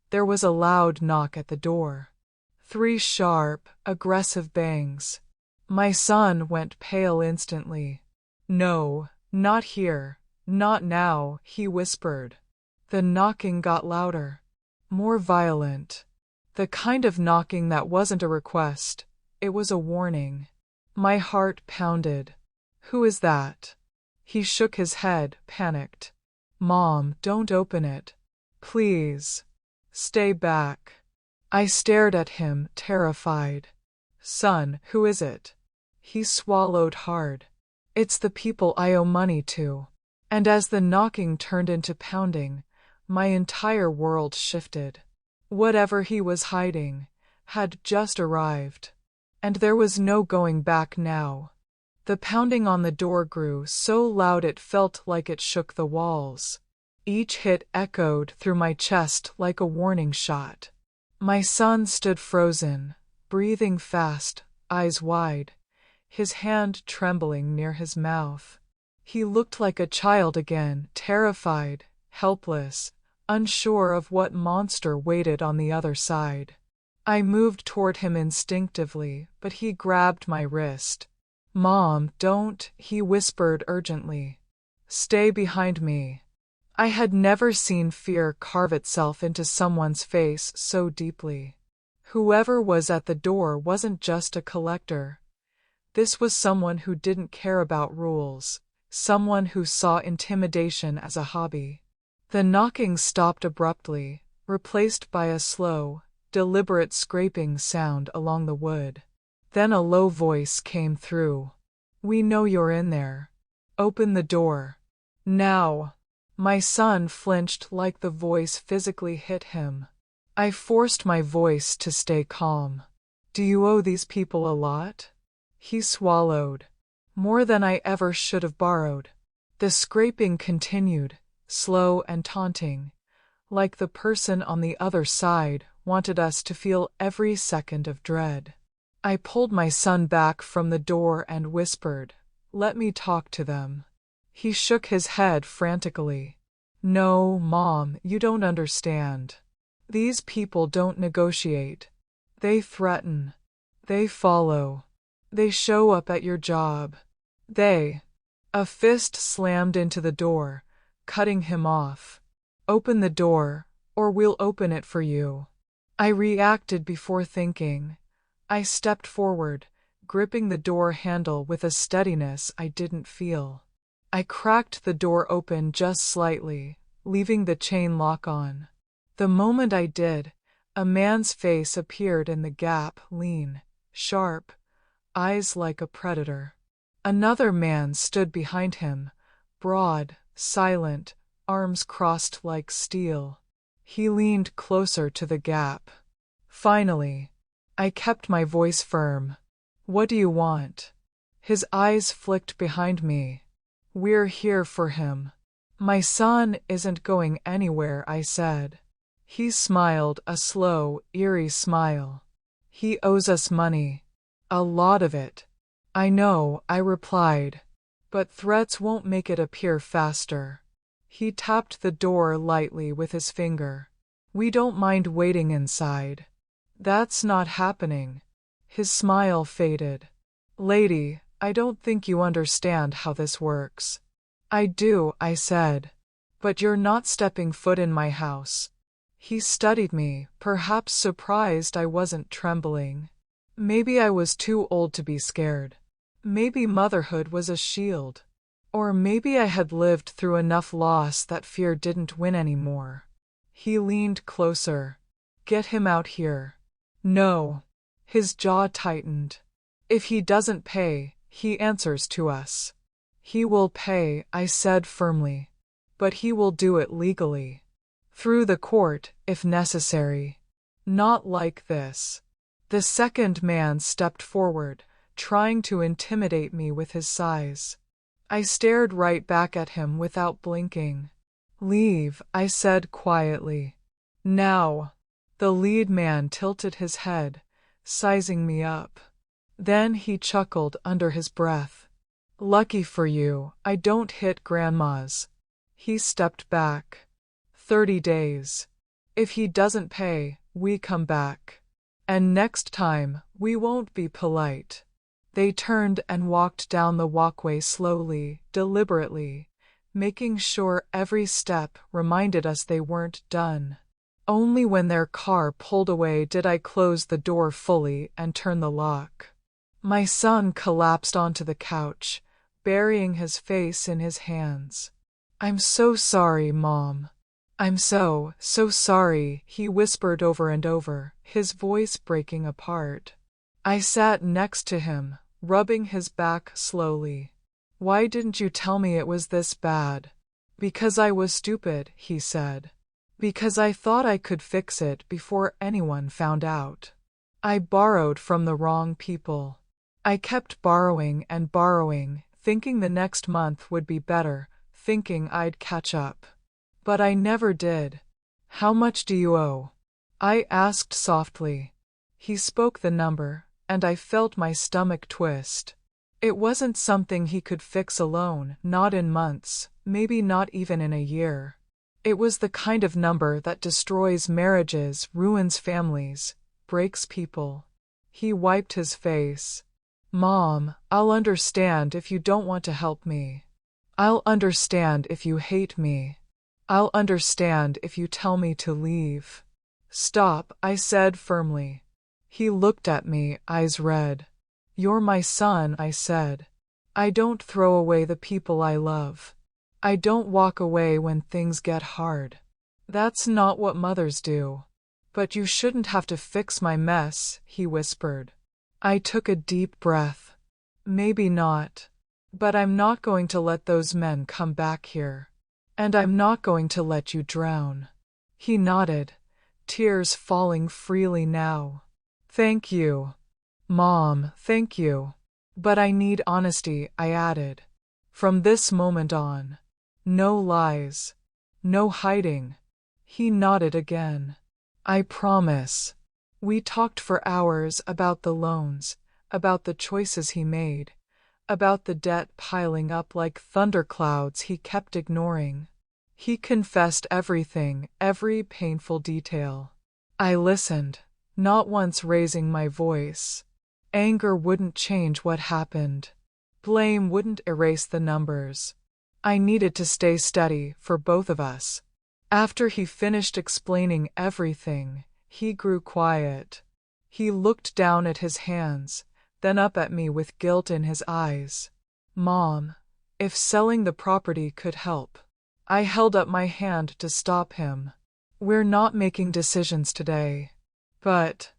[SPEAKER 1] there was a loud knock at the door. 3 sharp, aggressive bangs. My son went pale instantly. No, not here, not now, he whispered. The knocking got louder, more violent. The kind of knocking that wasn't a request, it was a warning. My heart pounded. Who is that? He shook his head, panicked. Mom, don't open it. Please. Stay back. I stared at him, terrified. Son, who is it? He swallowed hard. It's the people I owe money to. And as the knocking turned into pounding, my entire world shifted. Whatever he was hiding had just arrived. And there was no going back now. The pounding on the door grew so loud it felt like it shook the walls. Each hit echoed through my chest like a warning shot. My son stood frozen, breathing fast, eyes wide, his hand trembling near his mouth. He looked like a child again, terrified, helpless, unsure of what monster waited on the other side. I moved toward him instinctively, but he grabbed my wrist. "Mom, don't," he whispered urgently. "Stay behind me." I had never seen fear carve itself into someone's face so deeply. Whoever was at the door wasn't just a collector. This was someone who didn't care about rules, someone who saw intimidation as a hobby. The knocking stopped abruptly, replaced by a slow, deliberate scraping sound along the wood. Then a low voice came through. "We know you're in there. Open the door. Now." My son flinched like the voice physically hit him. I forced my voice to stay calm. "Do you owe these people a lot?" He swallowed. "More than I ever should have borrowed." The scraping continued, slow and taunting, like the person on the other side wanted us to feel every second of dread. I pulled my son back from the door and whispered, "Let me talk to them." He shook his head frantically. "No, Mom, you don't understand. These people don't negotiate. They threaten. They follow. They show up at your job. They—" A fist slammed into the door, cutting him off. "Open the door, or we'll open it for you." I reacted before thinking. I stepped forward, gripping the door handle with a steadiness I didn't feel. I cracked the door open just slightly, leaving the chain lock on. The moment I did, a man's face appeared in the gap, lean, sharp, eyes like a predator. Another man stood behind him, broad, silent, arms crossed like steel. He leaned closer to the gap. Finally, I kept my voice firm. "What do you want?" His eyes flicked behind me. "We're here for him." "My son isn't going anywhere," I said. He smiled, a slow, eerie smile. "He owes us money. A lot of it." "I know," I replied. "But threats won't make it appear faster." He tapped the door lightly with his finger. "We don't mind waiting inside." "That's not happening." His smile faded. "Lady, I don't think you understand how this works." "I do," I said. "But you're not stepping foot in my house." He studied me, perhaps surprised I wasn't trembling. Maybe I was too old to be scared. Maybe motherhood was a shield. Or maybe I had lived through enough loss that fear didn't win anymore. He leaned closer. "Get him out here." "No." His jaw tightened. "If he doesn't pay, he answers to us." "He will pay," I said firmly. "But he will do it legally. Through the court, if necessary. Not like this." The second man stepped forward, trying to intimidate me with his size. I stared right back at him without blinking. "Leave," I said quietly. "Now." The lead man tilted his head, sizing me up. Then he chuckled under his breath. "Lucky for you, I don't hit grandmas." He stepped back. 30 days. If he doesn't pay, we come back. And next time, we won't be polite." They turned and walked down the walkway slowly, deliberately, making sure every step reminded us they weren't done. Only when their car pulled away did I close the door fully and turn the lock. My son collapsed onto the couch, burying his face in his hands. "I'm so sorry, Mom. I'm so sorry," he whispered over and over, his voice breaking apart. I sat next to him, rubbing his back slowly. "Why didn't you tell me it was this bad?" "Because I was stupid," he said. "Because I thought I could fix it before anyone found out. I borrowed from the wrong people. I kept borrowing and borrowing, thinking the next month would be better, thinking I'd catch up. But I never did." "How much do you owe?" I asked softly. He spoke the number, and I felt my stomach twist. It wasn't something he could fix alone, not in months, maybe not even in a year. It was the kind of number that destroys marriages, ruins families, breaks people. He wiped his face. Mom, I'll understand if you don't want to help me. I'll understand if you hate me. I'll understand if you tell me to leave. Stop, I said firmly. He looked at me, eyes red. You're my son, I said. I don't throw away the people I love. I don't walk away when things get hard. That's not what mothers do. But you shouldn't have to fix my mess, he whispered. I took a deep breath. Maybe not. But I'm not going to let those men come back here. And I'm not going to let you drown. He nodded, tears falling freely now. Thank you. Mom, thank you. But I need honesty, I added. From this moment on. No lies. No hiding. He nodded again. I promise. We talked for hours about the loans, about the choices he made, about the debt piling up like thunderclouds he kept ignoring. He confessed everything, every painful detail. I listened, not once raising my voice. Anger wouldn't change what happened. Blame wouldn't erase the numbers. I needed to stay steady for both of us. After he finished explaining everything, he grew quiet. He looked down at his hands, then up at me with guilt in his eyes. Mom, if selling the property could help. I held up my hand to stop him. We're not making decisions today. But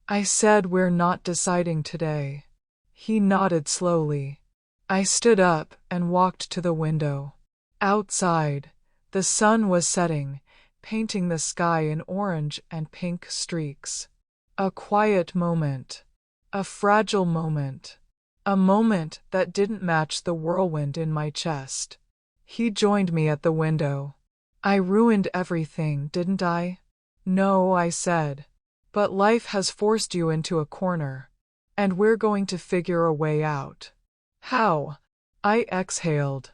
[SPEAKER 1] I said we're not deciding today. He nodded slowly. I stood up and walked to the window. Outside, the sun was setting, painting the sky in orange and pink streaks. A quiet moment. A fragile moment. A moment that didn't match the whirlwind in my chest. He joined me at the window. I ruined everything, didn't I? No, I said. But life has forced you into a corner. And we're going to figure a way out. How? I exhaled.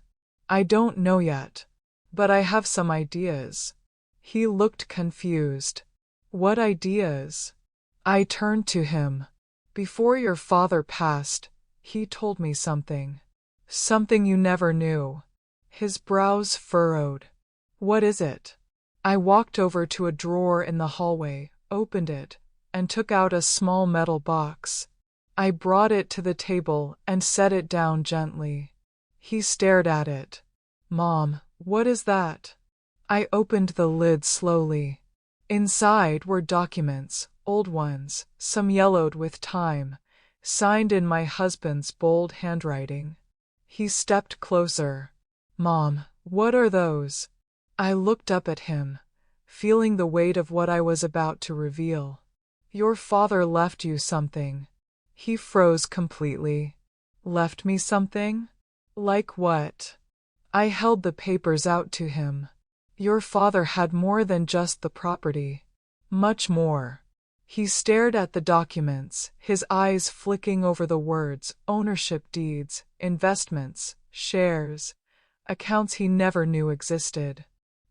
[SPEAKER 1] I don't know yet. But I have some ideas. He looked confused. What ideas? I turned to him. Before your father passed, he told me something. Something you never knew. His brows furrowed. What is it? I walked over to a drawer in the hallway, opened it, and took out a small metal box. I brought it to the table and set it down gently. He stared at it. Mom, what is that? I opened the lid slowly. Inside were documents, old ones, some yellowed with time, signed in my husband's bold handwriting. He stepped closer. Mom, what are those? I looked up at him, feeling the weight of what I was about to reveal. Your father left you something. He froze completely. Left me something? Like what? I held the papers out to him. Your father had more than just the property. Much more. He stared at the documents, his eyes flicking over the words, ownership deeds, investments, shares, accounts he never knew existed.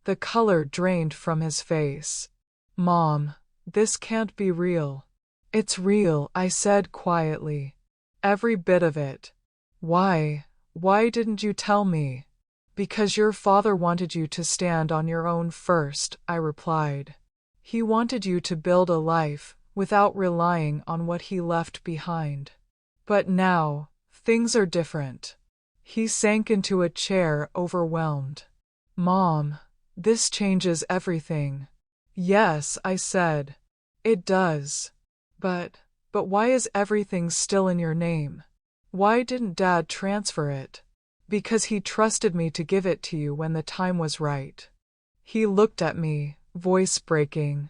[SPEAKER 1] The color drained from his face. Mom, this can't be real. It's real, I said quietly. Every bit of it. Why didn't you tell me? Because your father wanted you to stand on your own first, I replied. He wanted you to build a life without relying on what he left behind. But now, things are different. He sank into a chair, overwhelmed. Mom, this changes everything. Yes, I said. It does. But why is everything still in your name? Why didn't Dad transfer it? Because he trusted me to give it to you when the time was right. He looked at me, voice breaking.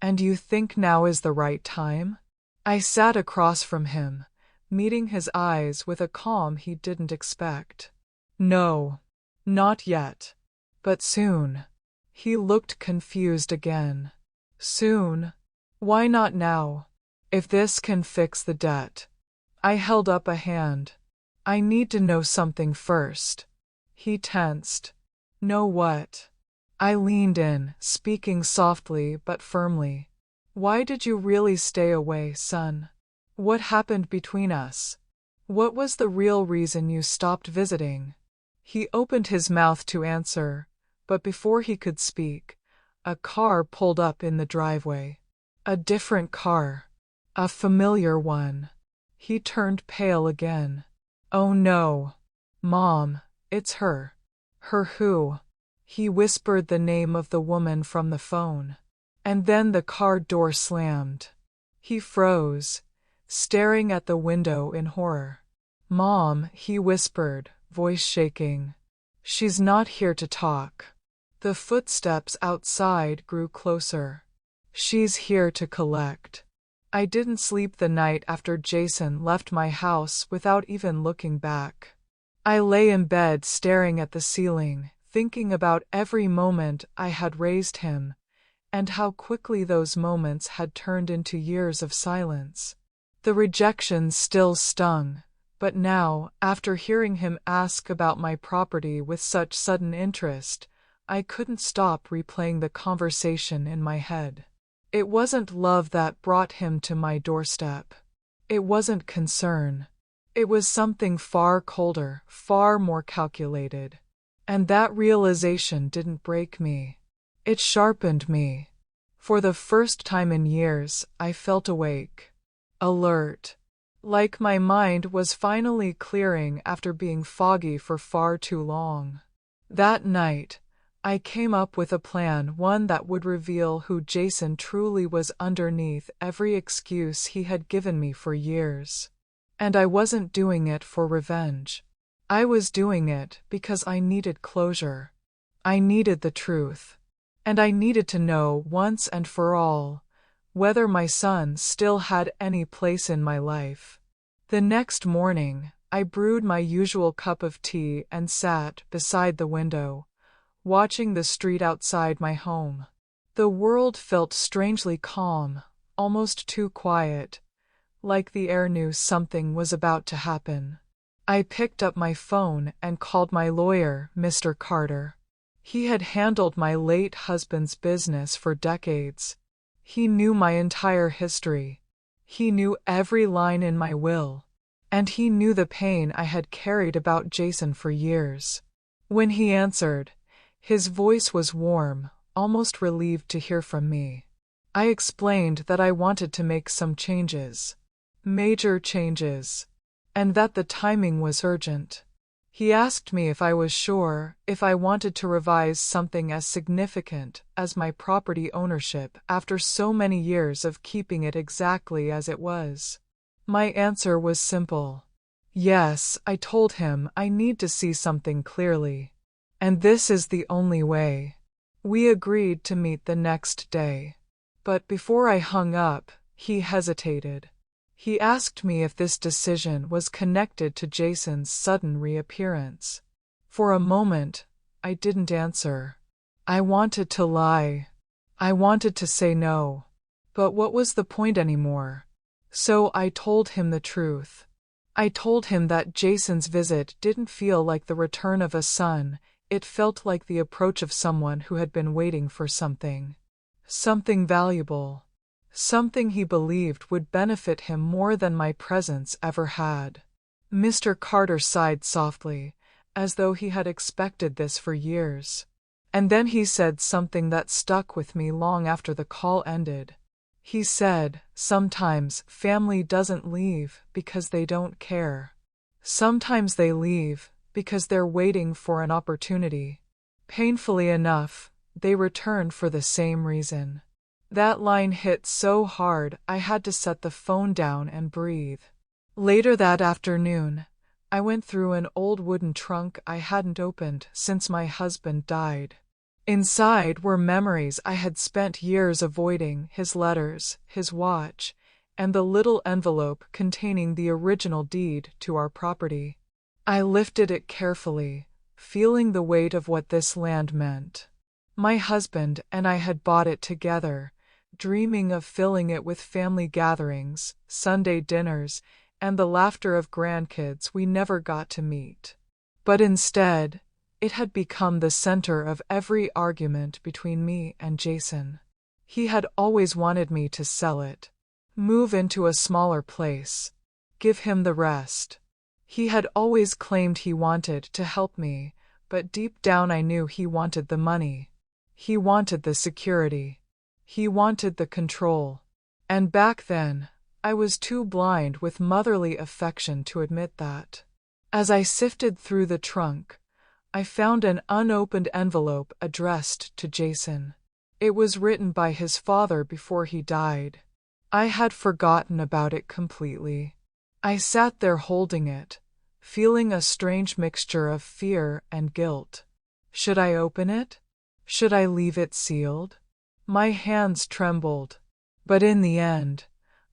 [SPEAKER 1] And you think now is the right time? I sat across from him, meeting his eyes with a calm he didn't expect. No, not yet. But soon. He looked confused again. Soon? Why not now? If this can fix the debt. I held up a hand. I need to know something first. He tensed. Know what? I leaned in, speaking softly but firmly. Why did you really stay away, son? What happened between us? What was the real reason you stopped visiting? He opened his mouth to answer, but before he could speak, a car pulled up in the driveway. A different car. A familiar one. He turned pale again. Oh no. Mom, it's her. Her who? He whispered the name of the woman from the phone. And then the car door slammed. He froze, staring at the window in horror. Mom, he whispered, voice shaking. She's not here to talk. The footsteps outside grew closer. She's here to collect. I didn't sleep the night after Jason left my house without even looking back. I lay in bed staring at the ceiling, thinking about every moment I had raised him, and how quickly those moments had turned into years of silence. The rejection still stung, but now, after hearing him ask about my property with such sudden interest, I couldn't stop replaying the conversation in my head. It wasn't love that brought him to my doorstep. It wasn't concern. It was something far colder, far more calculated. And that realization didn't break me. It sharpened me. For the first time in years, I felt awake. Alert. Like my mind was finally clearing after being foggy for far too long. That night, I came up with a plan, one that would reveal who Jason truly was underneath every excuse he had given me for years. And I wasn't doing it for revenge. I was doing it because I needed closure. I needed the truth. And I needed to know once and for all whether my son still had any place in my life. The next morning, I brewed my usual cup of tea and sat beside the window, watching the street outside my home. The world felt strangely calm, almost too quiet, like the air knew something was about to happen. I picked up my phone and called my lawyer, Mr. Carter. He had handled my late husband's business for decades. He knew my entire history. He knew every line in my will. And he knew the pain I had carried about Jason for years. When he answered, his voice was warm, almost relieved to hear from me. I explained that I wanted to make some changes. Major changes. And that the timing was urgent. He asked me if I was sure if I wanted to revise something as significant as my property ownership after so many years of keeping it exactly as it was. My answer was simple. Yes, I told him I need to see something clearly. And this is the only way. We agreed to meet the next day. But before I hung up, he hesitated. He asked me if this decision was connected to Jason's sudden reappearance. For a moment, I didn't answer. I wanted to lie. I wanted to say no. But what was the point anymore? So I told him the truth. I told him that Jason's visit didn't feel like the return of a son. It felt like the approach of someone who had been waiting for something. Something valuable. Something he believed would benefit him more than my presence ever had. Mr. Carter sighed softly, as though he had expected this for years. And then he said something that stuck with me long after the call ended. He said, sometimes family doesn't leave because they don't care. Sometimes they leave because they're waiting for an opportunity. Painfully enough, they return for the same reason. That line hit so hard I had to set the phone down and breathe. Later that afternoon, I went through an old wooden trunk I hadn't opened since my husband died. Inside were memories I had spent years avoiding: his letters, his watch, and the little envelope containing the original deed to our property. I lifted it carefully, feeling the weight of what this land meant. My husband and I had bought it together, dreaming of filling it with family gatherings, Sunday dinners, and the laughter of grandkids we never got to meet. But instead, it had become the center of every argument between me and Jason. He had always wanted me to sell it, move into a smaller place, give him the rest. He had always claimed he wanted to help me, but deep down I knew he wanted the money. He wanted the security. He wanted the control. And back then, I was too blind with motherly affection to admit that. As I sifted through the trunk, I found an unopened envelope addressed to Jason. It was written by his father before he died. I had forgotten about it completely. I sat there holding it, feeling a strange mixture of fear and guilt. Should I open it? Should I leave it sealed? My hands trembled. But in the end,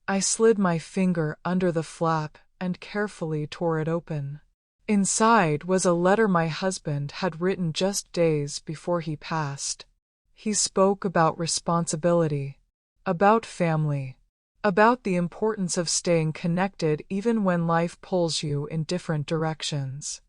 [SPEAKER 1] I slid my finger under the flap and carefully tore it open. Inside was a letter my husband had written just days before he passed. He spoke about responsibility, about family, about the importance of staying connected even when life pulls you in different directions.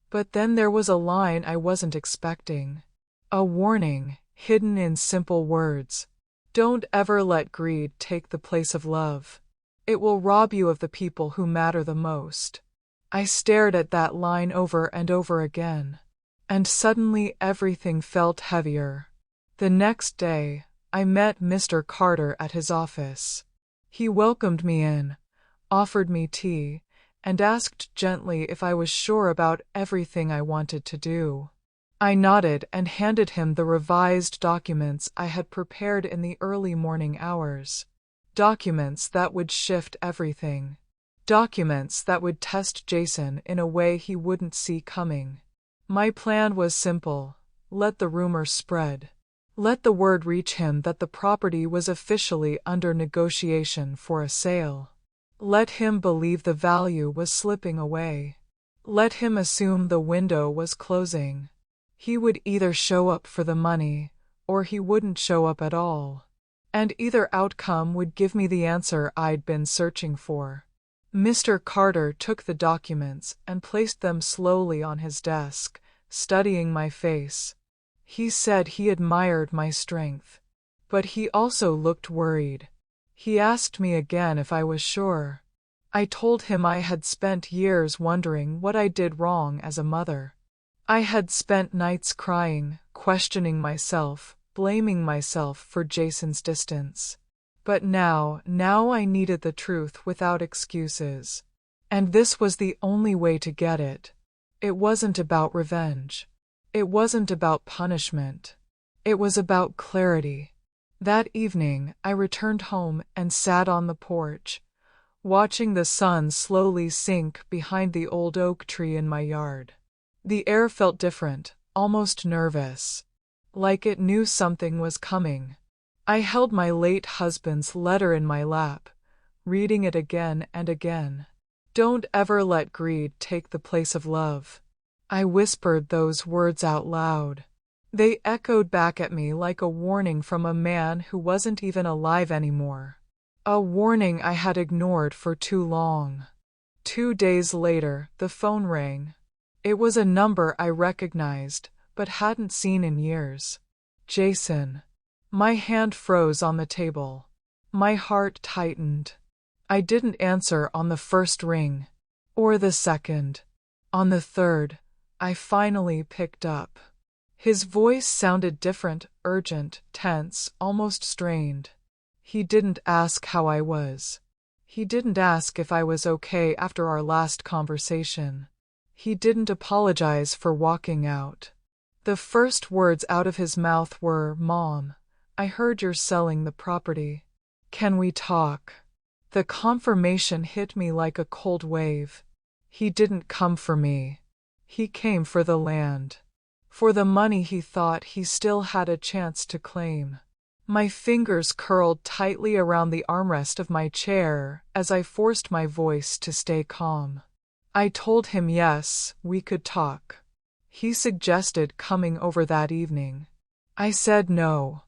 [SPEAKER 1] But then there was a line I wasn't expecting. A warning, hidden in simple words. Don't ever let greed take the place of love. It will rob you of the people who matter the most. I stared at that line over and over again, and suddenly everything felt heavier. The next day, I met Mr. Carter at his office. He welcomed me in, offered me tea, and asked gently if I was sure about everything I wanted to do. I nodded and handed him the revised documents I had prepared in the early morning hours. Documents that would shift everything. Documents that would test Jason in a way he wouldn't see coming. My plan was simple. Let the rumor spread. Let the word reach him that the property was officially under negotiation for a sale. Let him believe the value was slipping away. Let him assume the window was closing. He would either show up for the money, or he wouldn't show up at all. And either outcome would give me the answer I'd been searching for. Mr. Carter took the documents and placed them slowly on his desk, studying my face. He said he admired my strength, but he also looked worried. He asked me again if I was sure. I told him I had spent years wondering what I did wrong as a mother. I had spent nights crying, questioning myself, blaming myself for Jason's distance. But now I needed the truth without excuses. And this was the only way to get it. It wasn't about revenge. It wasn't about punishment. It was about clarity. That evening, I returned home and sat on the porch, watching the sun slowly sink behind the old oak tree in my yard. The air felt different, almost nervous, like it knew something was coming. I held my late husband's letter in my lap, reading it again and again. Don't ever let greed take the place of love. I whispered those words out loud. They echoed back at me like a warning from a man who wasn't even alive anymore. A warning I had ignored for too long. 2 days later, the phone rang. It was a number I recognized, but hadn't seen in years. Jason. My hand froze on the table. My heart tightened. I didn't answer on the first ring, or the second. On the third, I finally picked up. His voice sounded different, urgent, tense, almost strained. He didn't ask how I was. He didn't ask if I was okay after our last conversation. He didn't apologize for walking out. The first words out of his mouth were, "Mom, I heard you're selling the property. Can we talk?" The confirmation hit me like a cold wave. He didn't come for me. He came for the land. For the money he thought he still had a chance to claim. My fingers curled tightly around the armrest of my chair as I forced my voice to stay calm. I told him yes, we could talk. He suggested coming over that evening. I said no.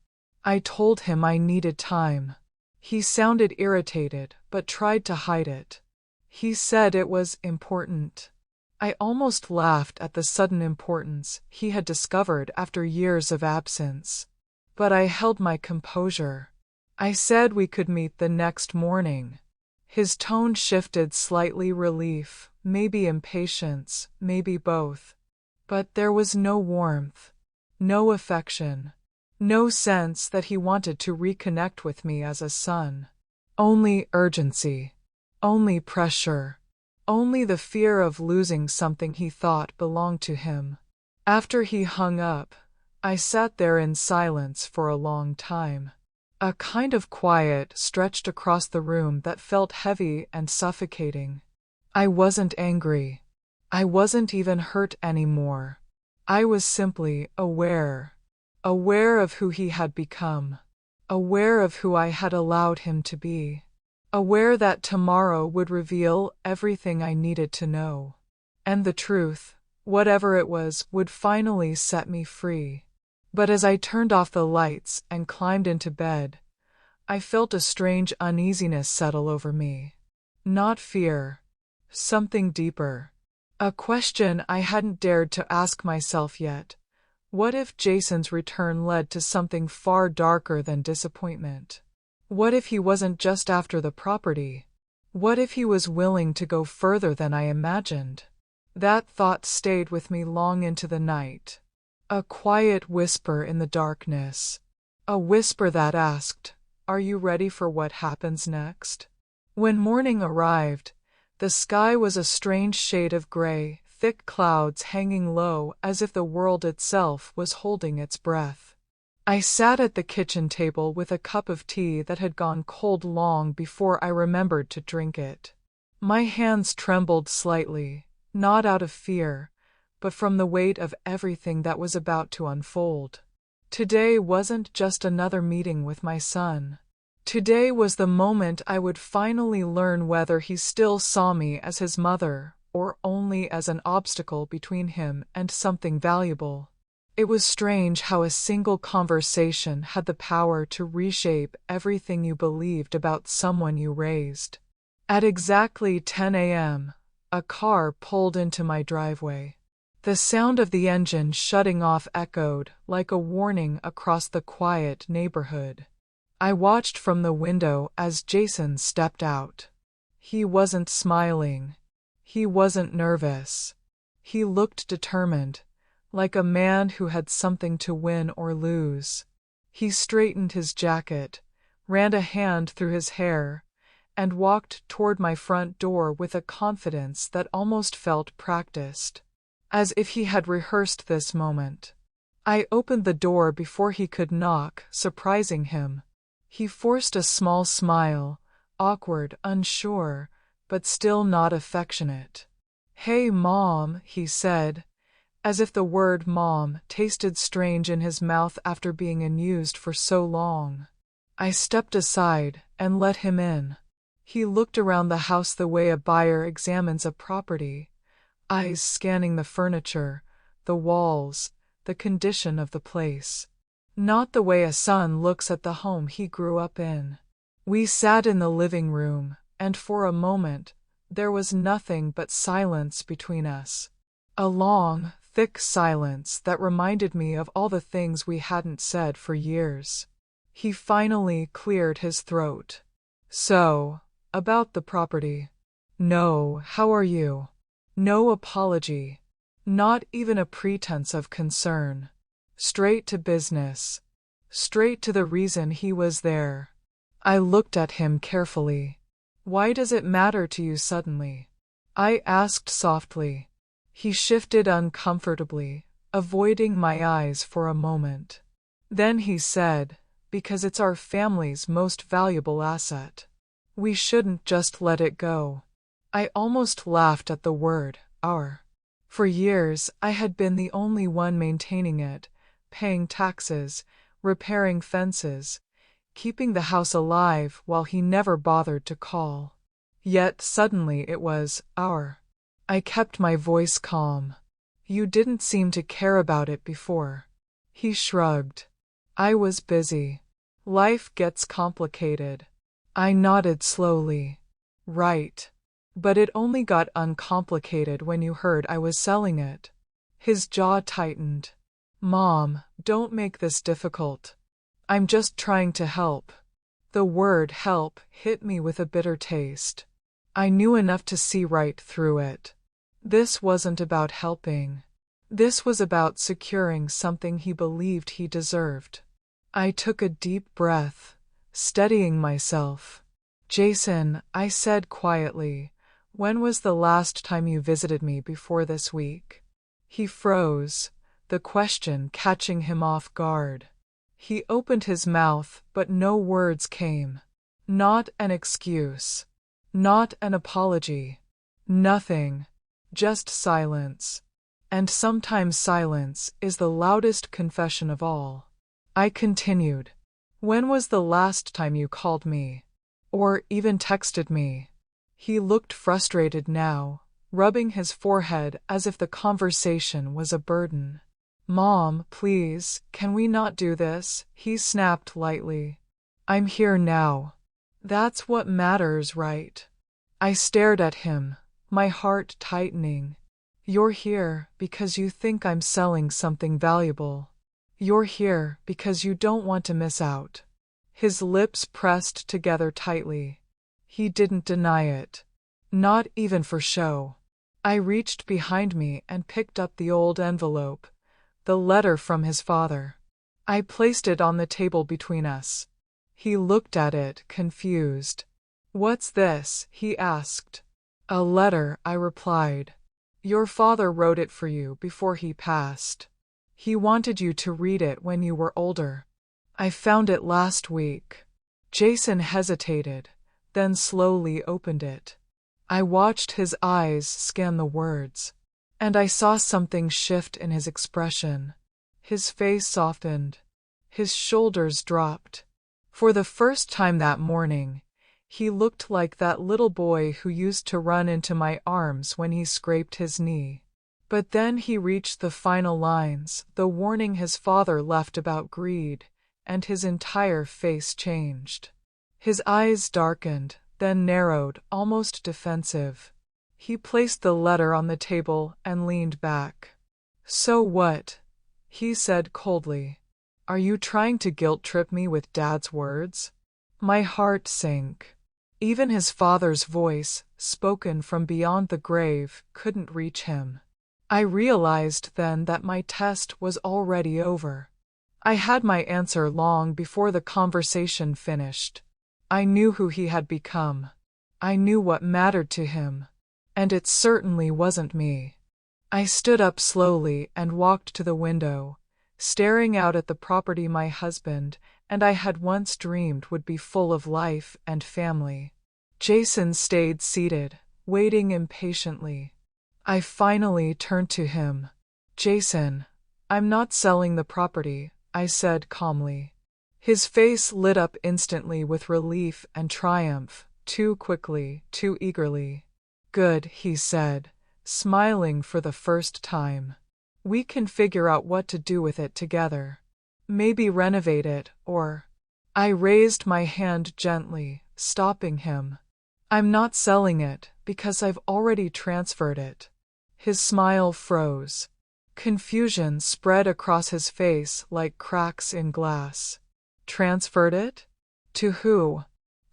[SPEAKER 1] I told him I needed time. He sounded irritated, but tried to hide it. He said it was important. I almost laughed at the sudden importance he had discovered after years of absence. But I held my composure. I said we could meet the next morning. His tone shifted slightly, relief, maybe impatience, maybe both. But there was no warmth, no affection, no sense that he wanted to reconnect with me as a son. Only urgency, only pressure, only the fear of losing something he thought belonged to him. After he hung up, I sat there in silence for a long time. A kind of quiet stretched across the room that felt heavy and suffocating. I wasn't angry. I wasn't even hurt anymore. I was simply aware. Aware of who he had become. Aware of who I had allowed him to be. Aware that tomorrow would reveal everything I needed to know. And the truth, whatever it was, would finally set me free. But as I turned off the lights and climbed into bed, I felt a strange uneasiness settle over me. Not fear. Something deeper. A question I hadn't dared to ask myself yet. What if Jason's return led to something far darker than disappointment? What if he wasn't just after the property? What if he was willing to go further than I imagined? That thought stayed with me long into the night. A quiet whisper in the darkness. A whisper that asked, "Are you ready for what happens next?" When morning arrived, the sky was a strange shade of gray, thick clouds hanging low as if the world itself was holding its breath. I sat at the kitchen table with a cup of tea that had gone cold long before I remembered to drink it. My hands trembled slightly, not out of fear, but from the weight of everything that was about to unfold. Today wasn't just another meeting with my son. Today was the moment I would finally learn whether he still saw me as his mother, or only as an obstacle between him and something valuable. It was strange how a single conversation had the power to reshape everything you believed about someone you raised. At exactly 10 a.m., a car pulled into my driveway. The sound of the engine shutting off echoed like a warning across the quiet neighborhood. I watched from the window as Jason stepped out. He wasn't smiling. He wasn't nervous. He looked determined, like a man who had something to win or lose. He straightened his jacket, ran a hand through his hair, and walked toward my front door with a confidence that almost felt practiced, as if he had rehearsed this moment. I opened the door before he could knock, surprising him. He forced a small smile, awkward, unsure, but still not affectionate. "Hey, Mom," he said, as if the word mom tasted strange in his mouth after being unused for so long. I stepped aside and let him in. He looked around the house the way a buyer examines a property, eyes scanning the furniture, the walls, the condition of the place. Not the way a son looks at the home he grew up in. We sat in the living room, and for a moment, there was nothing but silence between us. A long, thick silence that reminded me of all the things we hadn't said for years. He finally cleared his throat. "So, about the property." "No, how are you?" No apology. Not even a pretense of concern. Straight to business. Straight to the reason he was there. I looked at him carefully. "Why does it matter to you suddenly?" I asked softly. He shifted uncomfortably, avoiding my eyes for a moment. Then he said, "Because it's our family's most valuable asset. We shouldn't just let it go." I almost laughed at the word, our. For years, I had been the only one maintaining it, paying taxes, repairing fences, keeping the house alive while he never bothered to call. Yet suddenly it was our. I kept my voice calm. "You didn't seem to care about it before." He shrugged. "I was busy. Life gets complicated." I nodded slowly. "Right. But it only got uncomplicated when you heard I was selling it. His jaw tightened. Mom, don't make this difficult. I'm just trying to help. The word help hit me with a bitter taste. I knew enough to see right through it. This wasn't about helping. This was about securing something he believed he deserved. I took a deep breath, steadying myself. Jason, I said quietly, when was the last time you visited me before this week? He froze, the question catching him off guard. He opened his mouth, but no words came. Not an excuse. Not an apology. Nothing. Just silence. And sometimes silence is the loudest confession of all. I continued. When was the last time you called me? Or even texted me? He looked frustrated now, rubbing his forehead as if the conversation was a burden. Mom, please, can we not do this? He snapped lightly. I'm here now. That's what matters, right? I stared at him, my heart tightening. You're here because you think I'm selling something valuable. You're here because you don't want to miss out. His lips pressed together tightly. He didn't deny it. Not even for show. I reached behind me and picked up the old envelope, the letter from his father. I placed it on the table between us. He looked at it, confused. What's this? He asked. A letter, I replied. Your father wrote it for you before he passed. He wanted you to read it when you were older. I found it last week. Jason hesitated, then slowly opened it. I watched his eyes scan the words, and I saw something shift in his expression. His face softened. His shoulders dropped. For the first time that morning, he looked like that little boy who used to run into my arms when he scraped his knee. But then he reached the final lines, the warning his father left about greed, and his entire face changed. His eyes darkened, then narrowed, almost defensive. He placed the letter on the table and leaned back. So what? He said coldly. Are you trying to guilt-trip me with Dad's words? My heart sank. Even his father's voice, spoken from beyond the grave, couldn't reach him. I realized then that my test was already over. I had my answer long before the conversation finished. I knew who he had become. I knew what mattered to him. And it certainly wasn't me. I stood up slowly and walked to the window, staring out at the property my husband and I had once dreamed would be full of life and family. Jason stayed seated, waiting impatiently. I finally turned to him. Jason, I'm not selling the property, I said calmly. His face lit up instantly with relief and triumph, too quickly, too eagerly. Good, he said, smiling for the first time. We can figure out what to do with it together. Maybe renovate it, or... I raised my hand gently, stopping him. I'm not selling it, because I've already transferred it. His smile froze. Confusion spread across his face like cracks in glass. Transferred it? To who?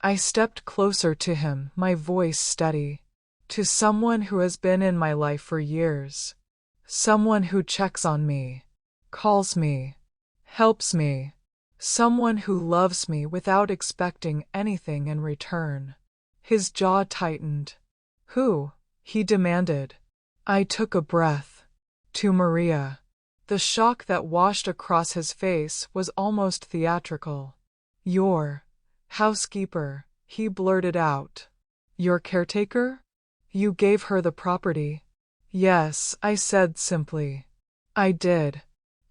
[SPEAKER 1] I stepped closer to him, my voice steady. To someone who has been in my life for years. Someone who checks on me, calls me, helps me. Someone who loves me without expecting anything in return. His jaw tightened. Who? He demanded. I took a breath. To Maria. The shock that washed across his face was almost theatrical. Your housekeeper, he blurted out. Your caretaker? You gave her the property. Yes, I said simply. I did.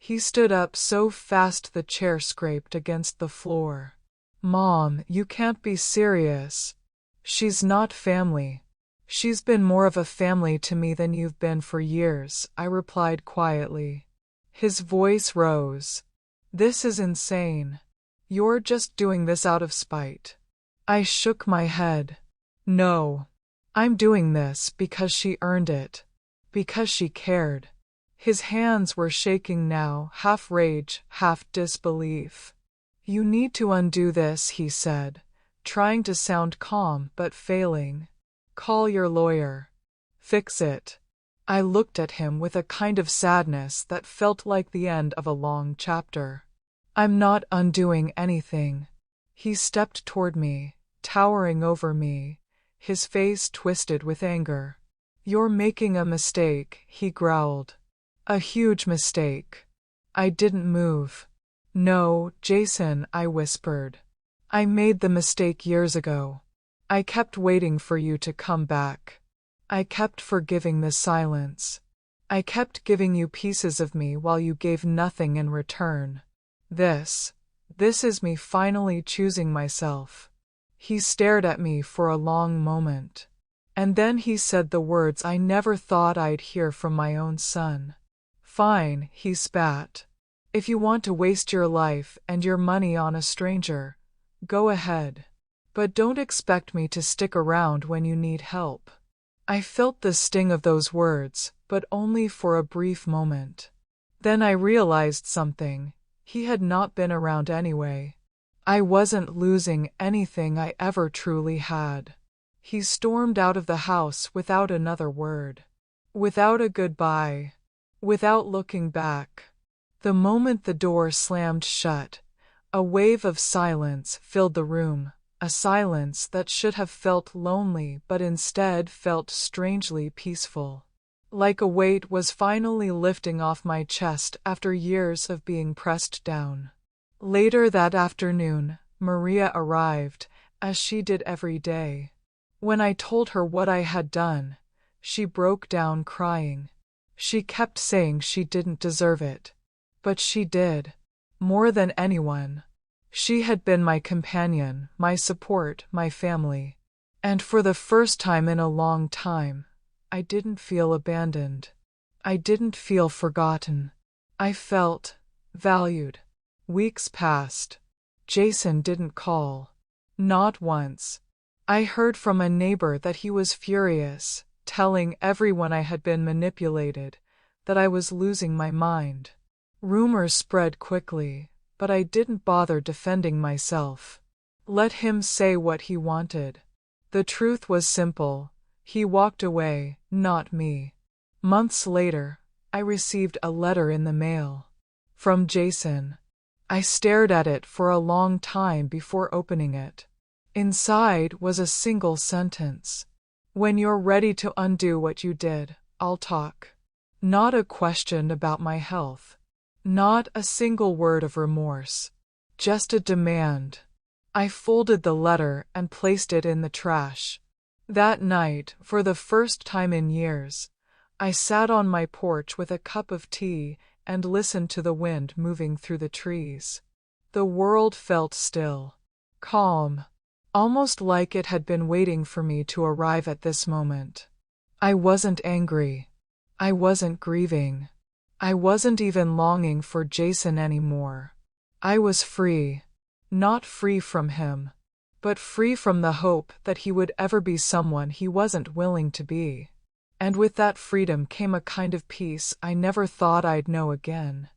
[SPEAKER 1] He stood up so fast the chair scraped against the floor. Mom, you can't be serious. She's not family. She's been more of a family to me than you've been for years, I replied quietly. His voice rose. This is insane. You're just doing this out of spite. I shook my head. No. I'm doing this because she earned it. Because she cared. His hands were shaking now, half rage, half disbelief. You need to undo this, he said, trying to sound calm but failing. Call your lawyer. Fix it. I looked at him with a kind of sadness that felt like the end of a long chapter. I'm not undoing anything. He stepped toward me, towering over me, his face twisted with anger. You're making a mistake, he growled. A huge mistake. I didn't move. No, Jason, I whispered. I made the mistake years ago. I kept waiting for you to come back. I kept forgiving the silence. I kept giving you pieces of me while you gave nothing in return. This is me finally choosing myself. He stared at me for a long moment. And then he said the words I never thought I'd hear from my own son. Fine, he spat. If you want to waste your life and your money on a stranger, go ahead. But don't expect me to stick around when you need help. I felt the sting of those words, but only for a brief moment. Then I realized something. He had not been around anyway. I wasn't losing anything I ever truly had. He stormed out of the house without another word. Without a goodbye. Without looking back. The moment the door slammed shut, a wave of silence filled the room, a silence that should have felt lonely but instead felt strangely peaceful. Like a weight was finally lifting off my chest after years of being pressed down. Later that afternoon, Maria arrived, as she did every day. When I told her what I had done, she broke down crying. She kept saying she didn't deserve it. But she did. More than anyone. She had been my companion, my support, my family. And for the first time in a long time, I didn't feel abandoned. I didn't feel forgotten. I felt valued. Weeks passed. Jason didn't call. Not once. I heard from a neighbor that he was furious, telling everyone I had been manipulated, that I was losing my mind. Rumors spread quickly, but I didn't bother defending myself. Let him say what he wanted. The truth was simple. He walked away, not me. Months later, I received a letter in the mail. From Jason. I stared at it for a long time before opening it. Inside was a single sentence. When you're ready to undo what you did, I'll talk. Not a question about my health. Not a single word of remorse. Just a demand. I folded the letter and placed it in the trash. That night, for the first time in years, I sat on my porch with a cup of tea and listened to the wind moving through the trees. The world felt still. Calm. Almost like it had been waiting for me to arrive at this moment. I wasn't angry. I wasn't grieving. I wasn't even longing for Jason anymore. I was free. Not free from him, but free from the hope that he would ever be someone he wasn't willing to be. And with that freedom came a kind of peace I never thought I'd know again.